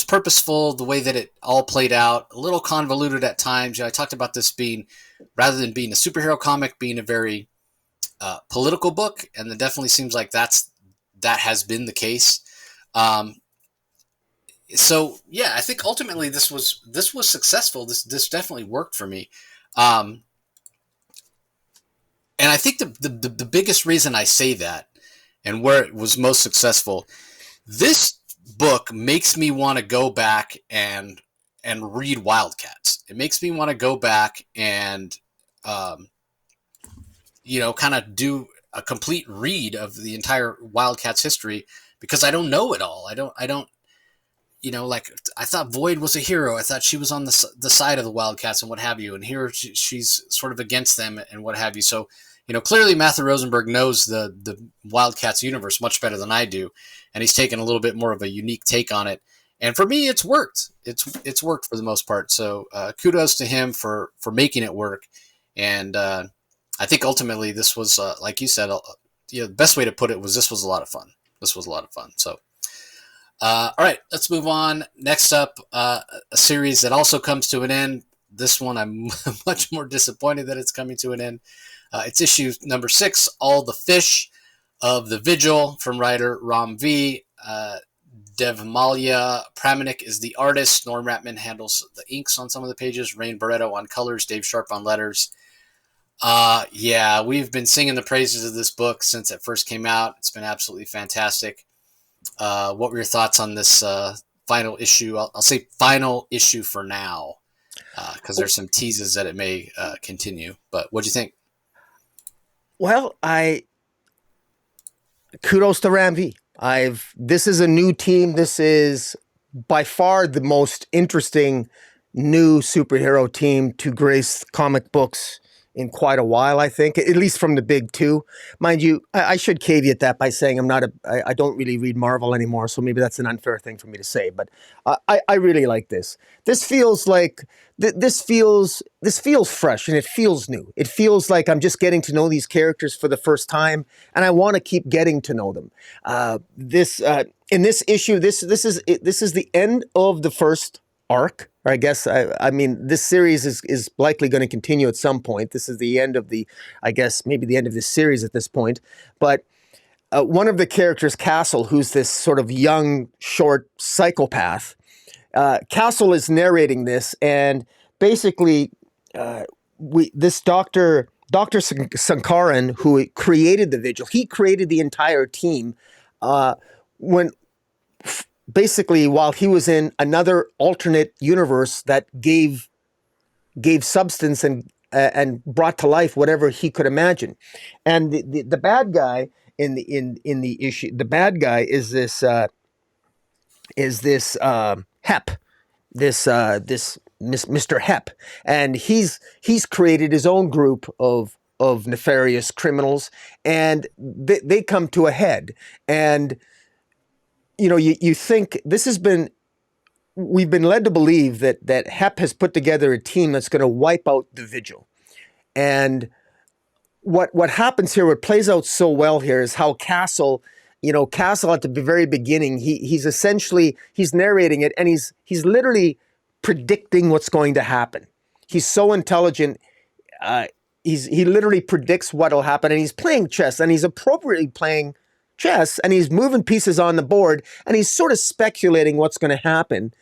purposeful, the way that it all played out, a little convoluted at times. I talked about this being, rather than being a superhero comic, being a very political book, and it definitely seems like that has been the case. I think ultimately this was successful. This definitely worked for me. And I think the biggest reason I say that, and where it was most successful, this book makes me want to go back and read Wildcats. It makes me want to go back and, kind of do a complete read of the entire Wildcats history, because I don't know it all. I don't. I thought Void was a hero. I thought she was on the side of the Wildcats and what have you. And here she's sort of against them and what have you. So, clearly Matthew Rosenberg knows the Wildcats universe much better than I do. And he's taken a little bit more of a unique take on it. And for me, it's worked. It's worked for the most part. So kudos to him for making it work. And I think ultimately this was, like you said, the best way to put it was this was a lot of fun. So. All right, let's move on. Next up, a series that also comes to an end. This one, I'm much more disappointed that it's coming to an end. It's issue number 6, All the Fish of the Vigil, from writer Ram V. Devmalya Pramanik is the artist. Norm Ratman handles the inks on some of the pages. Rain Barretto on colors. Dave Sharp on letters. We've been singing the praises of this book since it first came out. It's been absolutely fantastic. What were your thoughts on this final issue? I'll say final issue for now, because there's some teases that it may continue. But what'd you think? Well, kudos to Ram V. This is a new team. This is by far the most interesting new superhero team to grace comic books in quite a while, I think, at least from the big two. Mind you, I should caveat that by saying I don't really read Marvel anymore, so maybe that's an unfair thing for me to say, but I really like this. This feels fresh, and it feels new. It feels like I'm just getting to know these characters for the first time, and I want to keep getting to know them. In this issue, this is the end of the first arc. Or I guess, this series is likely going to continue at some point. This is the end of maybe the end of this series at this point. But one of the characters, Castle, who's this sort of young, short psychopath, Castle is narrating this, and basically, this Dr. Sankaran, who created the Vigil, he created the entire team. basically while he was in another alternate universe that gave substance and brought to life whatever he could imagine. And the bad guy in the issue, the bad guy is this Hep, this Mr. Hep, and he's created his own group of nefarious criminals, and they come to a head. And you think this has been, we've been led to believe that Hep has put together a team that's going to wipe out the Vigil. And what happens here, what plays out so well here, is how Castle at the very beginning, he's essentially, he's narrating it, and he's literally predicting what's going to happen. He's so intelligent. He literally predicts what'll happen, and he's playing chess, and he's appropriately playing chess, and he's moving pieces on the board, and he's sort of speculating what's going to happen.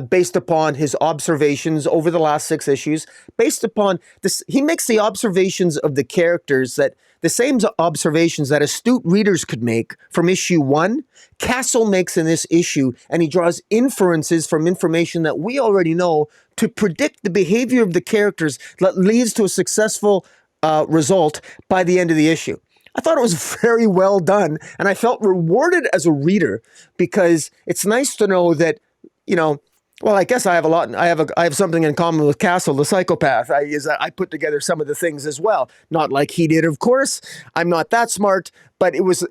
Based upon his observations over the last 6 issues, based upon this, he makes the observations of the characters, that the same observations that astute readers could make from issue 1, Castle makes in this issue, and he draws inferences from information that we already know to predict the behavior of the characters that leads to a successful result by the end of the issue. I thought it was very well done, and I felt rewarded as a reader, because it's nice to know that, well, I guess I have a lot. I have something in common with Castle, the psychopath. I put together some of the things as well. Not like he did, of course. I'm not that smart, but it was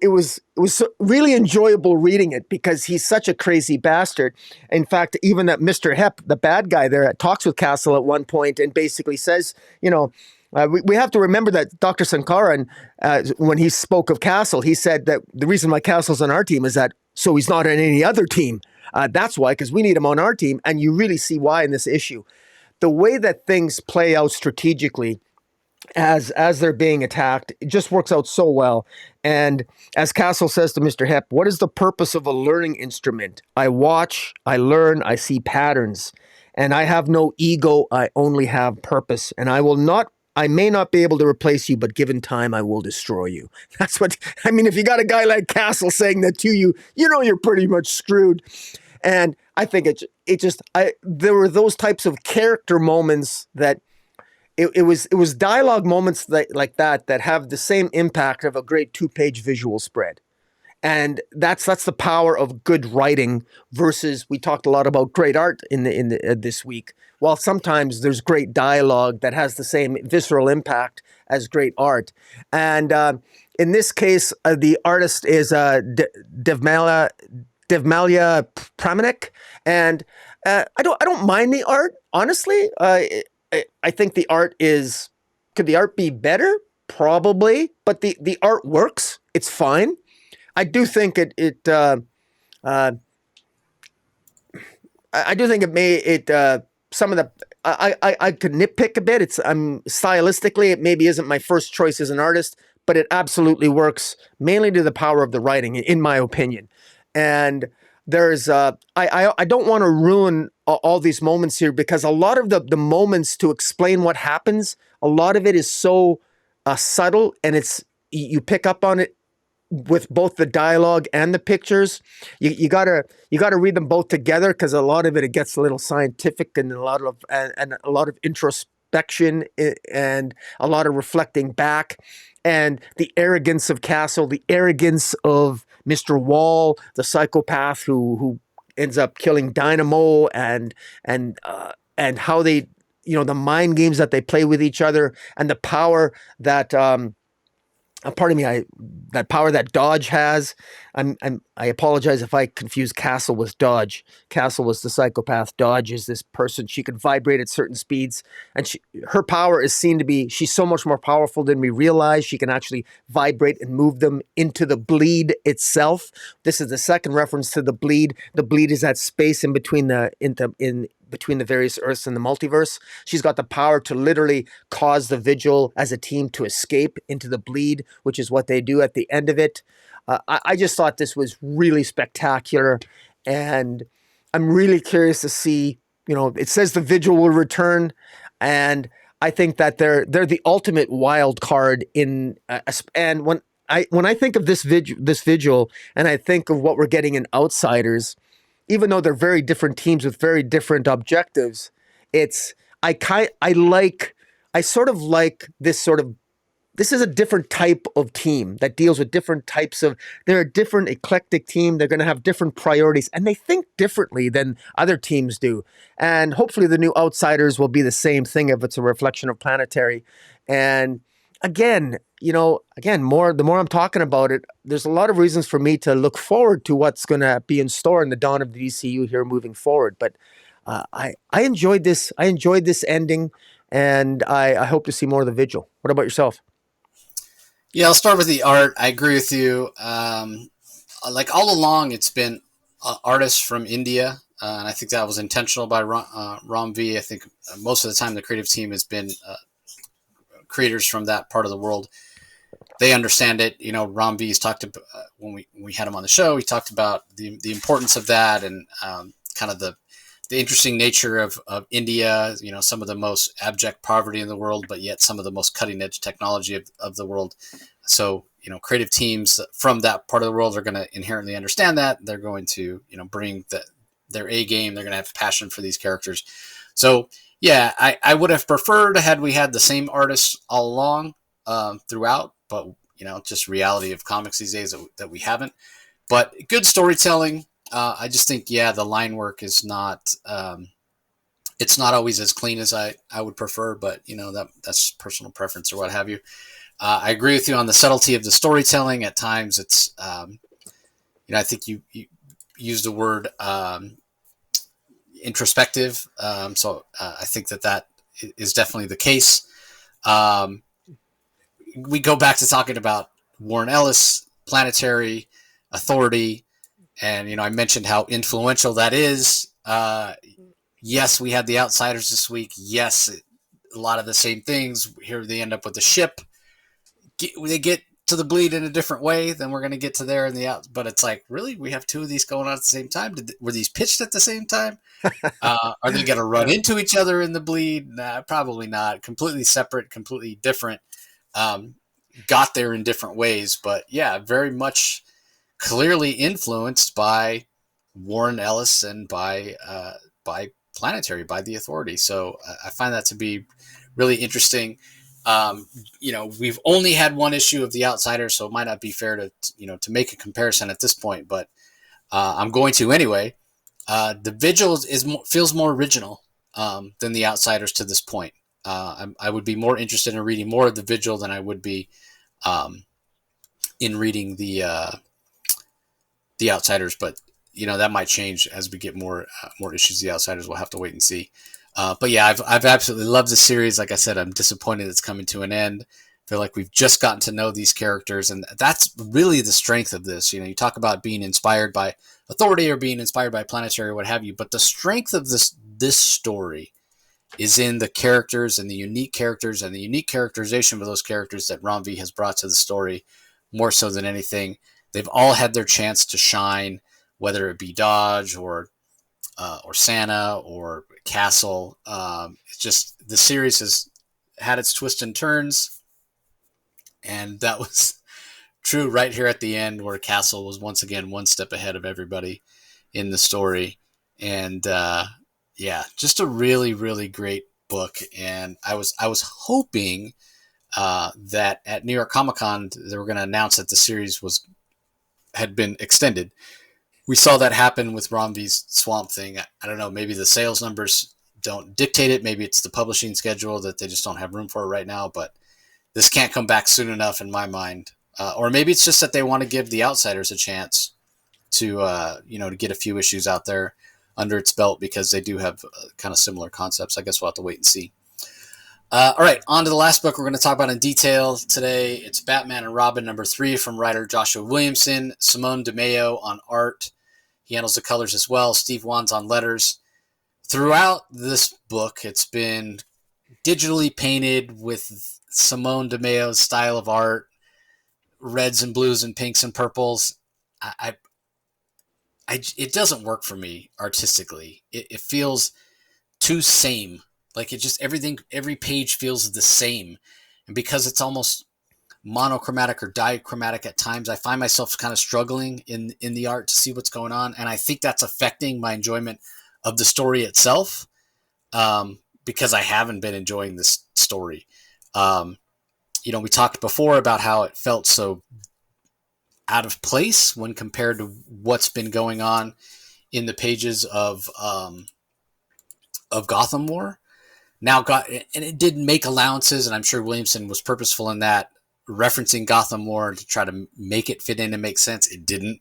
really enjoyable reading it, because he's such a crazy bastard. In fact, even that Mr. Hep, the bad guy there, talks with Castle at one point and basically says, we have to remember that Dr. Sankaran, when he spoke of Castle, he said that the reason why Castle's on our team is that so he's not on any other team. That's why, because we need him on our team. And you really see why in this issue. The way that things play out strategically as they're being attacked, it just works out so well. And as Castle says to Mr. Hep, what is the purpose of a learning instrument? I watch, I learn, I see patterns. And I have no ego, I only have purpose. And I may not be able to replace you, but given time, I will destroy you. That's what, if you got a guy like Castle saying that to you, you're pretty much screwed. And I think there were those types of character moments that it was dialogue moments like that have the same impact of a great 2-page visual spread. And that's the power of good writing versus, we talked a lot about great art in this week. While sometimes there's great dialogue that has the same visceral impact as great art. And in this case, the artist is Devmalia Pramanik, and I don't mind the art, honestly. I think the art could the art be better? Probably, but the art works. It's fine. I do think I do think some of the I could nitpick a bit. Stylistically, it maybe isn't my first choice as an artist, but it absolutely works, mainly to the power of the writing, in my opinion. And there's I don't want to ruin all these moments here, because a lot of the moments to explain what happens, a lot of it is so subtle, and you pick up on it with both the dialogue and the pictures. You gotta read them both together, because a lot of it gets a little scientific, and a lot of introspection, and a lot of reflecting back, and the arrogance of Castle, the arrogance of Mr. Wall, the psychopath who ends up killing Dynamo, and how they, the mind games that they play with each other, and the power that that power that Dodge has. I apologize if I confuse Castle with Dodge. Castle was the psychopath. Dodge is this person. She can vibrate at certain speeds, and her power is seen to be, she's so much more powerful than we realize. She can actually vibrate and move them into the bleed itself. This is the second reference to the bleed. The bleed is that space in between between the various Earths in the multiverse. She's got the power to literally cause the Vigil as a team to escape into the bleed, which is what they do at the end of it. I just thought this was really spectacular, and I'm really curious to see, it says the Vigil will return, and I think that they're the ultimate wild card in, and when I think of this Vigil, and I think of what we're getting in Outsiders, even though they're very different teams with very different objectives, it's I like I sort of like this is a different type of team that deals with different types of they're a different eclectic team. They're going to have different priorities and they think differently than other teams do. And hopefully the new Outsiders will be the same thing if it's a reflection of Planetary. And again, more the more I'm talking about it, there's a lot of reasons for me to look forward to what's going to be in store in the dawn of the DCU here moving forward. But I enjoyed this. I enjoyed this ending, and I hope to see more of the Vigil. What about yourself? Yeah, I'll start with the art. I agree with you. Like all along, it's been artists from India, and I think that was intentional by Ram V. I think most of the time the creative team has been creators from that part of the world. They understand it. Ram V's talked about when we had him on the show. He talked about the importance of that and kind of the interesting nature of India. Some of the most abject poverty in the world, but yet some of the most cutting edge technology of the world. So creative teams from that part of the world are going to inherently understand that. They're going to bring their A game. They're going to have passion for these characters. So yeah, I would have preferred had we had the same artists all along throughout, but just reality of comics these days that we haven't. But good storytelling. I just think the line work is not. It's not always as clean as I would prefer, but that's personal preference or what have you. I agree with you on the subtlety of the storytelling. At times, it's I think you used the word introspective. So I think that is definitely the case. We go back to talking about Warren Ellis, Planetary, Authority, and I mentioned how influential that is. Yes, we had the Outsiders this week. Yes, a lot of the same things. Here they end up with the ship. They get to the bleed in a different way than we're going to get to there in the out. But it's like, really, we have two of these going on at the same time. Were these pitched at the same time? Are they going to run into each other in the bleed? Nah, probably not. Completely separate, completely different. Got there in different ways, but yeah, very much clearly influenced by Warren Ellis and by Planetary, by the Authority. So I find that to be really interesting. We've only had one issue of the Outsiders, so it might not be fair to make a comparison at this point, but I'm going to anyway. The Vigil feels more original than the Outsiders to this point. I would be more interested in reading more of the Vigil than I would be in reading the Outsiders, but that might change as we get more issues of the Outsiders. We'll have to wait and see. But yeah, I've absolutely loved the series. Like I said, I'm disappointed it's coming to an end. I feel like we've just gotten to know these characters, and that's really the strength of this. You talk about being inspired by Authority or being inspired by Planetary or what have you, but the strength of this story is in the characters and the unique characters and the unique characterization of those characters that Ram V has brought to the story more so than anything. They've all had their chance to shine, whether it be Dodge or Santa or Castle. It's just the series has had its twists and turns, and that was true right here at the end, where Castle was once again one step ahead of everybody in the story. And just a really, really great book. And I was hoping that at New York Comic Con they were going to announce that the series had been extended. We saw that happen with Ram V's Swamp Thing. I don't know, maybe the sales numbers don't dictate it. Maybe it's the publishing schedule that they just don't have room for it right now. But this can't come back soon enough in my mind. Or maybe it's just that they want to give the Outsiders a chance to to get a few issues out there under its belt, because they do have kind of similar concepts. I guess we'll have to wait and see. All right, on to the last book we're going to talk about in detail today. It's Batman and Robin #3 from writer Joshua Williamson, Simone DeMeo on art. He handles the colors as well. Steve Wan's on letters. Throughout this book, it's been digitally painted with Simone DeMeo's style of art, reds and blues and pinks and purples. It doesn't work for me artistically. It feels too same. Like it just every page feels the same, and because it's almost monochromatic or dichromatic at times. I find myself kind of struggling in the art to see what's going on, and I think that's affecting my enjoyment of the story itself, because I haven't been enjoying this story. We talked before about how it felt so out of place when compared to what's been going on in the pages of Gotham War. Now, and it did make allowances, and I'm sure Williamson was purposeful in that, referencing Gotham War to try to make it fit in and make sense. It didn't,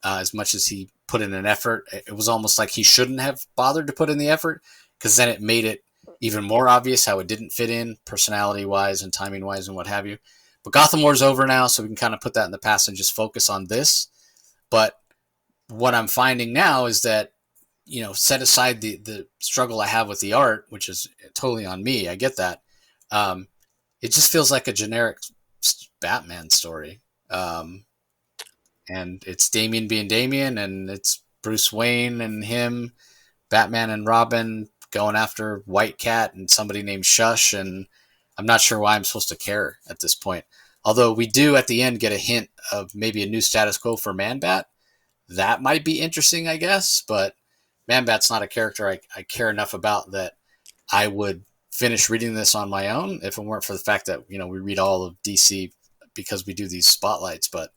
as much as he put in an effort. It was almost like he shouldn't have bothered to put in the effort, because then it made it even more obvious how it didn't fit in personality-wise and timing-wise and what have you. But Gotham War's over now, so we can kind of put that in the past and just focus on this. But what I'm finding now is that, set aside the struggle I have with the art, which is totally on me, I get that. It just feels like a generic Batman story. And it's Damian being Damian, and it's Bruce Wayne and him, Batman and Robin going after White Cat and somebody named Shush, and I'm not sure why I'm supposed to care at this point. Although we do at the end get a hint of maybe a new status quo for Man-Bat. That might be interesting, I guess, but Man-Bat's not a character I care enough about that I would finish reading this on my own if it weren't for the fact that, we read all of DC because we do these spotlights. But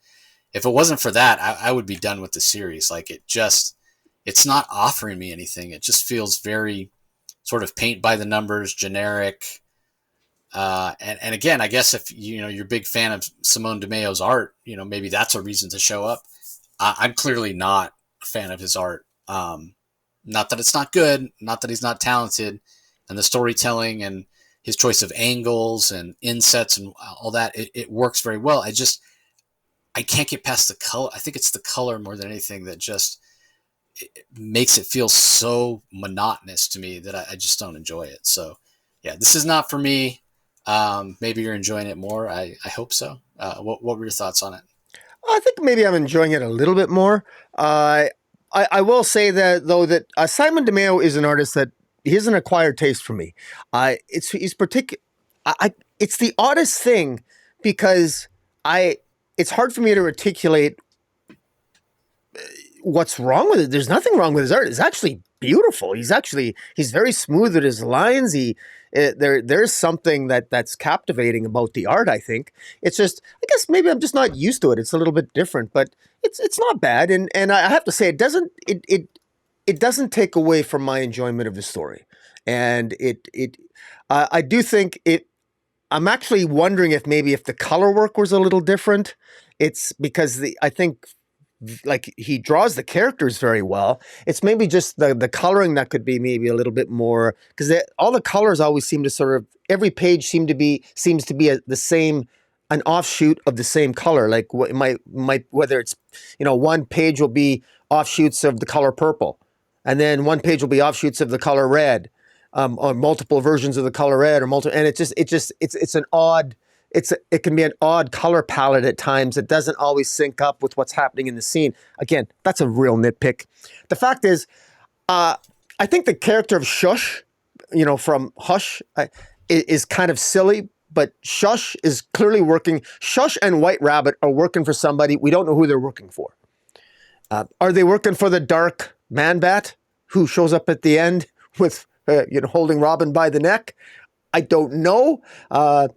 if it wasn't for that, I would be done with the series. Like, it's not offering me anything. It just feels very sort of paint by the numbers, generic. And again, I guess if you're a big fan of Simone DeMeo's art, maybe that's a reason to show up. I'm clearly not a fan of his art. Not that it's not good, not that he's not talented, and the storytelling and his choice of angles and insets and all that, it works very well. I can't get past the color. I think it's the color more than anything that just makes it feel so monotonous to me that I just don't enjoy it. So yeah, this is not for me. Maybe you're enjoying it more. I hope so. What were your thoughts on it? I think maybe I'm enjoying it a little bit more. I will say that, though, that Simon DeMeo is an artist that he has an acquired taste for me. It's the oddest thing, because it's hard for me to articulate what's wrong with it. There's nothing wrong with his art. It's actually beautiful. He's very smooth with his lines. There's something that's captivating about the art, I think. It's just, I guess maybe I'm just not used to it. It's a little bit different, but it's not bad. And I have to say, it doesn't take away from my enjoyment of the story. And I do think I'm actually wondering if the color work was a little different. It's because I think, like, he draws the characters very well. It's maybe just the coloring that could be maybe a little bit more, because all the colors always seem to sort of, every page seems to be the same, an offshoot of the same color. Like, what might whether it's, one page will be offshoots of the color purple, and then one page will be offshoots of the color red, or multiple versions of the color red, and it's an odd. It can be an odd color palette at times. It doesn't always sync up with what's happening in the scene. Again, that's a real nitpick. The fact is, I think the character of Shush, from Hush, is kind of silly, but Shush is clearly working. Shush and White Rabbit are working for somebody. We don't know who they're working for. Are they working for the Dark Man-Bat, who shows up at the end with, holding Robin by the neck? I don't know. I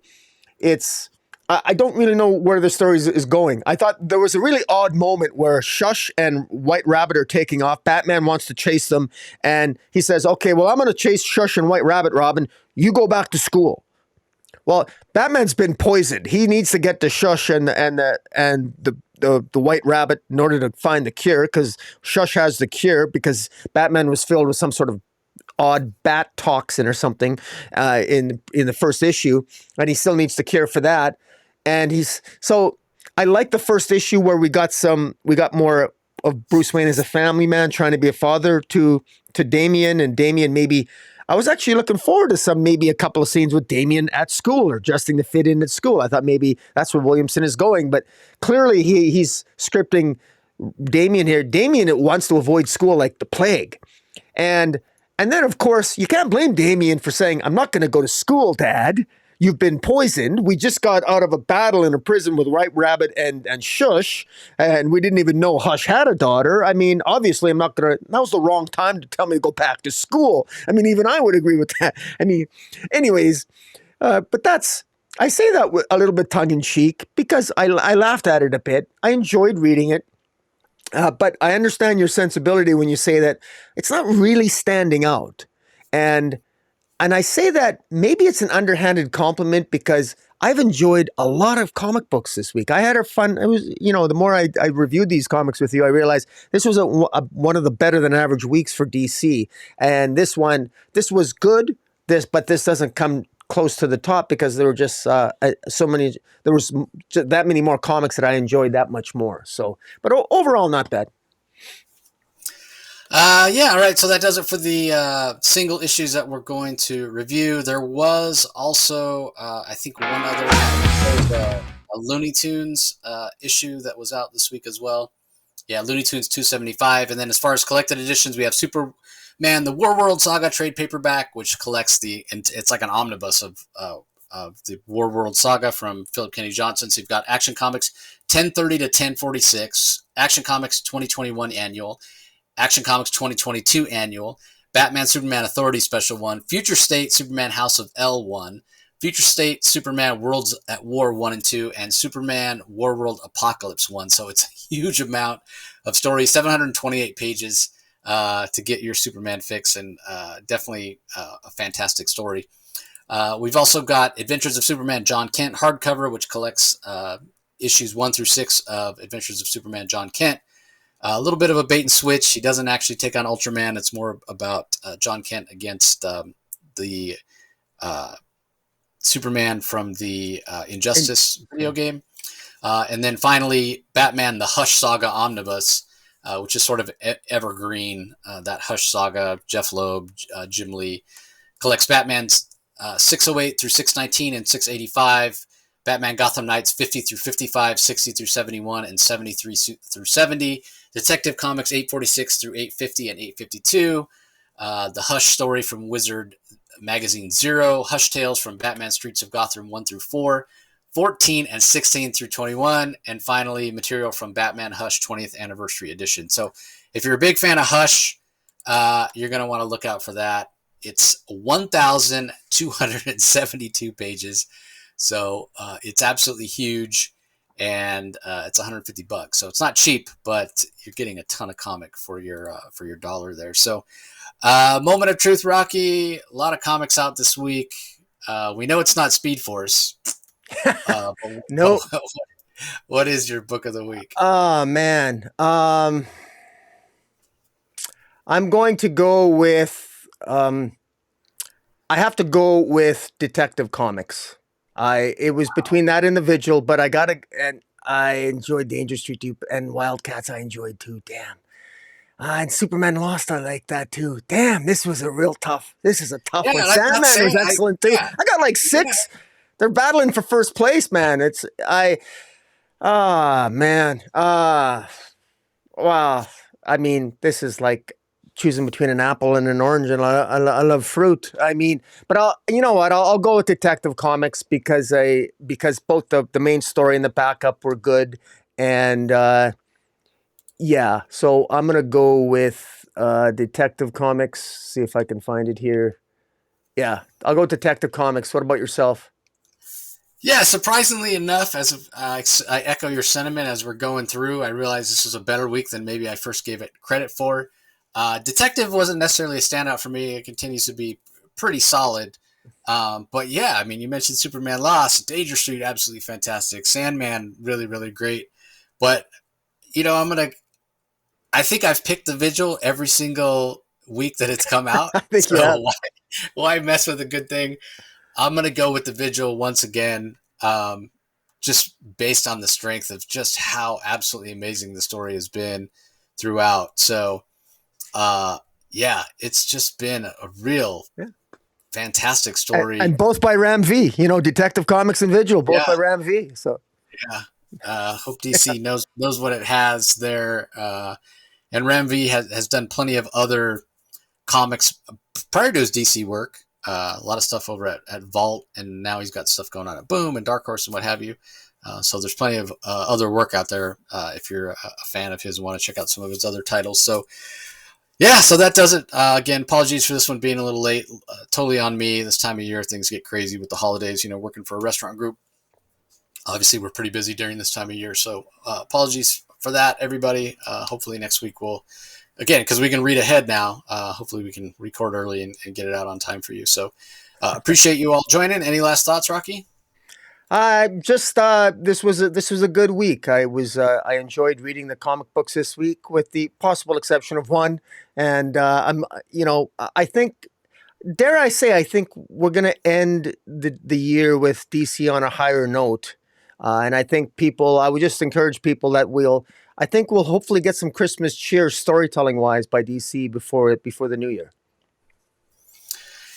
don't really know where the story is going. I thought there was a really odd moment where Shush and White Rabbit are taking off. Batman wants to chase them, and he says, "Okay, well, I'm going to chase Shush and White Rabbit, Robin. You go back to school." Well, Batman's been poisoned. He needs to get to Shush and the White Rabbit in order to find the cure, because Shush has the cure because Batman was filled with some sort of odd bat toxin or something in the first issue, and he still needs to cure for that. And I like the first issue where we got more of Bruce Wayne as a family man trying to be a father to Damian, and Damian maybe. I was actually looking forward to maybe a couple of scenes with Damian at school, or adjusting to fit in at school. I thought maybe that's where Williamson is going, but clearly he's scripting Damian here. Damian wants to avoid school like the plague, and then, of course, you can't blame Damian for saying, "I'm not going to go to school, Dad." you've been poisoned. We just got out of a battle in a prison with White Rabbit and Shush, and we didn't even know Hush had a daughter. I mean, obviously, I'm not going to, that was the wrong time to tell me to go back to school. I mean, even I would agree with that. I mean, anyways, but that's, I say that with a little bit tongue in cheek because I laughed at it a bit. I enjoyed reading it. But I understand your sensibility when you say that it's not really standing out. And and I say that maybe it's an underhanded compliment because I've enjoyed a lot of comic books this week. I had a fun, it was, the more I reviewed these comics with you, I realized this was one of the better than average weeks for DC. And this was good, but this doesn't come close to the top because there were just there was that many more comics that I enjoyed that much more. So, but overall, not bad. Yeah, all right. So that does it for the single issues that we're going to review. There was also, I think, one other a Looney Tunes issue that was out this week as well. Yeah, Looney Tunes 275. And then as far as collected editions, we have Superman, the War World Saga trade paperback, which collects it's like an omnibus of the War World Saga from Philip Kennedy Johnson. So you've got Action Comics 1030 to 1046, Action Comics 2021 annual, Action Comics 2022 annual, Batman Superman Authority Special 1, Future State Superman House of L 1, Future State Superman Worlds at War 1 and 2, and Superman War World Apocalypse 1. So it's a huge amount of stories, 728 pages to get your Superman fix, and definitely a fantastic story. We've also got Adventures of Superman John Kent hardcover, which collects issues 1 through 6 of Adventures of Superman John Kent. A little bit of a bait and switch. He doesn't actually take on Ultraman. It's more about John Kent against the Superman from the Injustice video game. And then finally, Batman, the Hush Saga Omnibus, which is sort of evergreen. That Hush Saga, Jeff Loeb, Jim Lee, collects Batman's 608 through 619 and 685, Batman Gotham Knights 50 through 55, 60 through 71, and 73 through 70, Detective Comics 846 through 850 and 852, the Hush story from Wizard Magazine 0, Hush Tales from Batman Streets of Gotham 1 through 4, 14 and 16 through 21, and finally material from Batman Hush 20th Anniversary Edition. So if you're a big fan of Hush, you're going to want to look out for that. It's 1,272 pages, so it's absolutely huge, and it's $150. So it's not cheap, but you're getting a ton of comic for your dollar there. So moment of truth, Rocky. A lot of comics out this week. We know it's not Speed Force. No. What is your book of the week? Oh man, I'm going to go with. I have to go with Detective Comics. It was between that and the Vigil, but and I enjoyed Danger Street and Wildcats. I enjoyed too. Damn. And Superman Lost, I like that too. Damn, this is a tough one. Sandman was excellent too. I got like 6. Yeah. They're battling for first place, man. Wow. I mean, this is like choosing between an apple and an orange, and I love fruit. I mean, but I'll go with Detective Comics because both the main story and the backup were good, and yeah. So I'm gonna go with Detective Comics. See if I can find it here. Yeah, I'll go with Detective Comics. What about yourself? Yeah, surprisingly enough, as I echo your sentiment as we're going through, I realized this was a better week than maybe I first gave it credit for. Detective wasn't necessarily a standout for me. It continues to be pretty solid. But yeah, I mean, you mentioned Superman Lost, Danger Street, absolutely fantastic. Sandman, really, really great. But, I think I've picked the Vigil every single week that it's come out. So why mess with a good thing? I'm going to go with the Vigil once again, just based on the strength of just how absolutely amazing the story has been throughout. So, it's just been a real fantastic story. And both by Ram V, Detective Comics and Vigil, both by Ram V. So, hope DC knows what it has there. And Ram V has done plenty of other comics prior to his DC work. A lot of stuff over at Vault, and now he's got stuff going on at Boom and Dark Horse and what have you. So there's plenty of other work out there if you're a fan of his and want to check out some of his other titles. So yeah, so that does it. Again, apologies for this one being a little late. Totally on me. This time of year, things get crazy with the holidays. Working for a restaurant group. Obviously, we're pretty busy during this time of year. So apologies for that, everybody. Hopefully next week we'll, again, because we can read ahead now, hopefully we can record early and get it out on time for you. So appreciate you all joining. Any last thoughts, Rocky? Just this was a good week. I enjoyed reading the comic books this week, with the possible exception of one. And I think, dare I say, I think we're going to end the year with DC on a higher note. And I think I would just encourage people that I think we'll hopefully get some Christmas cheer storytelling wise by DC before the new year.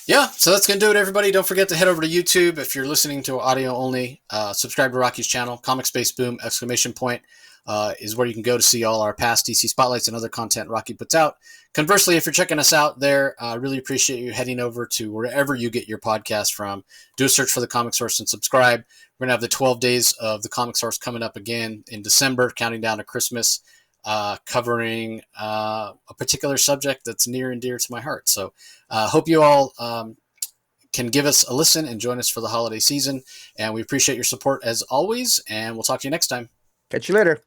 Yeah, so that's going to do it, everybody. Don't forget to head over to YouTube. If you're listening to audio only, subscribe to Rocky's channel. Comic Space Boom, ! Is where you can go to see all our past DC spotlights and other content Rocky puts out. Conversely, if you're checking us out there, I really appreciate you heading over to wherever you get your podcast from. Do a search for The Comic Source and subscribe. We're going to have the 12 days of The Comic Source coming up again in December, counting down to Christmas, covering a particular subject that's near and dear to my heart. So hope you all can give us a listen and join us for the holiday season. And we appreciate your support as always. And we'll talk to you next time. Catch you later.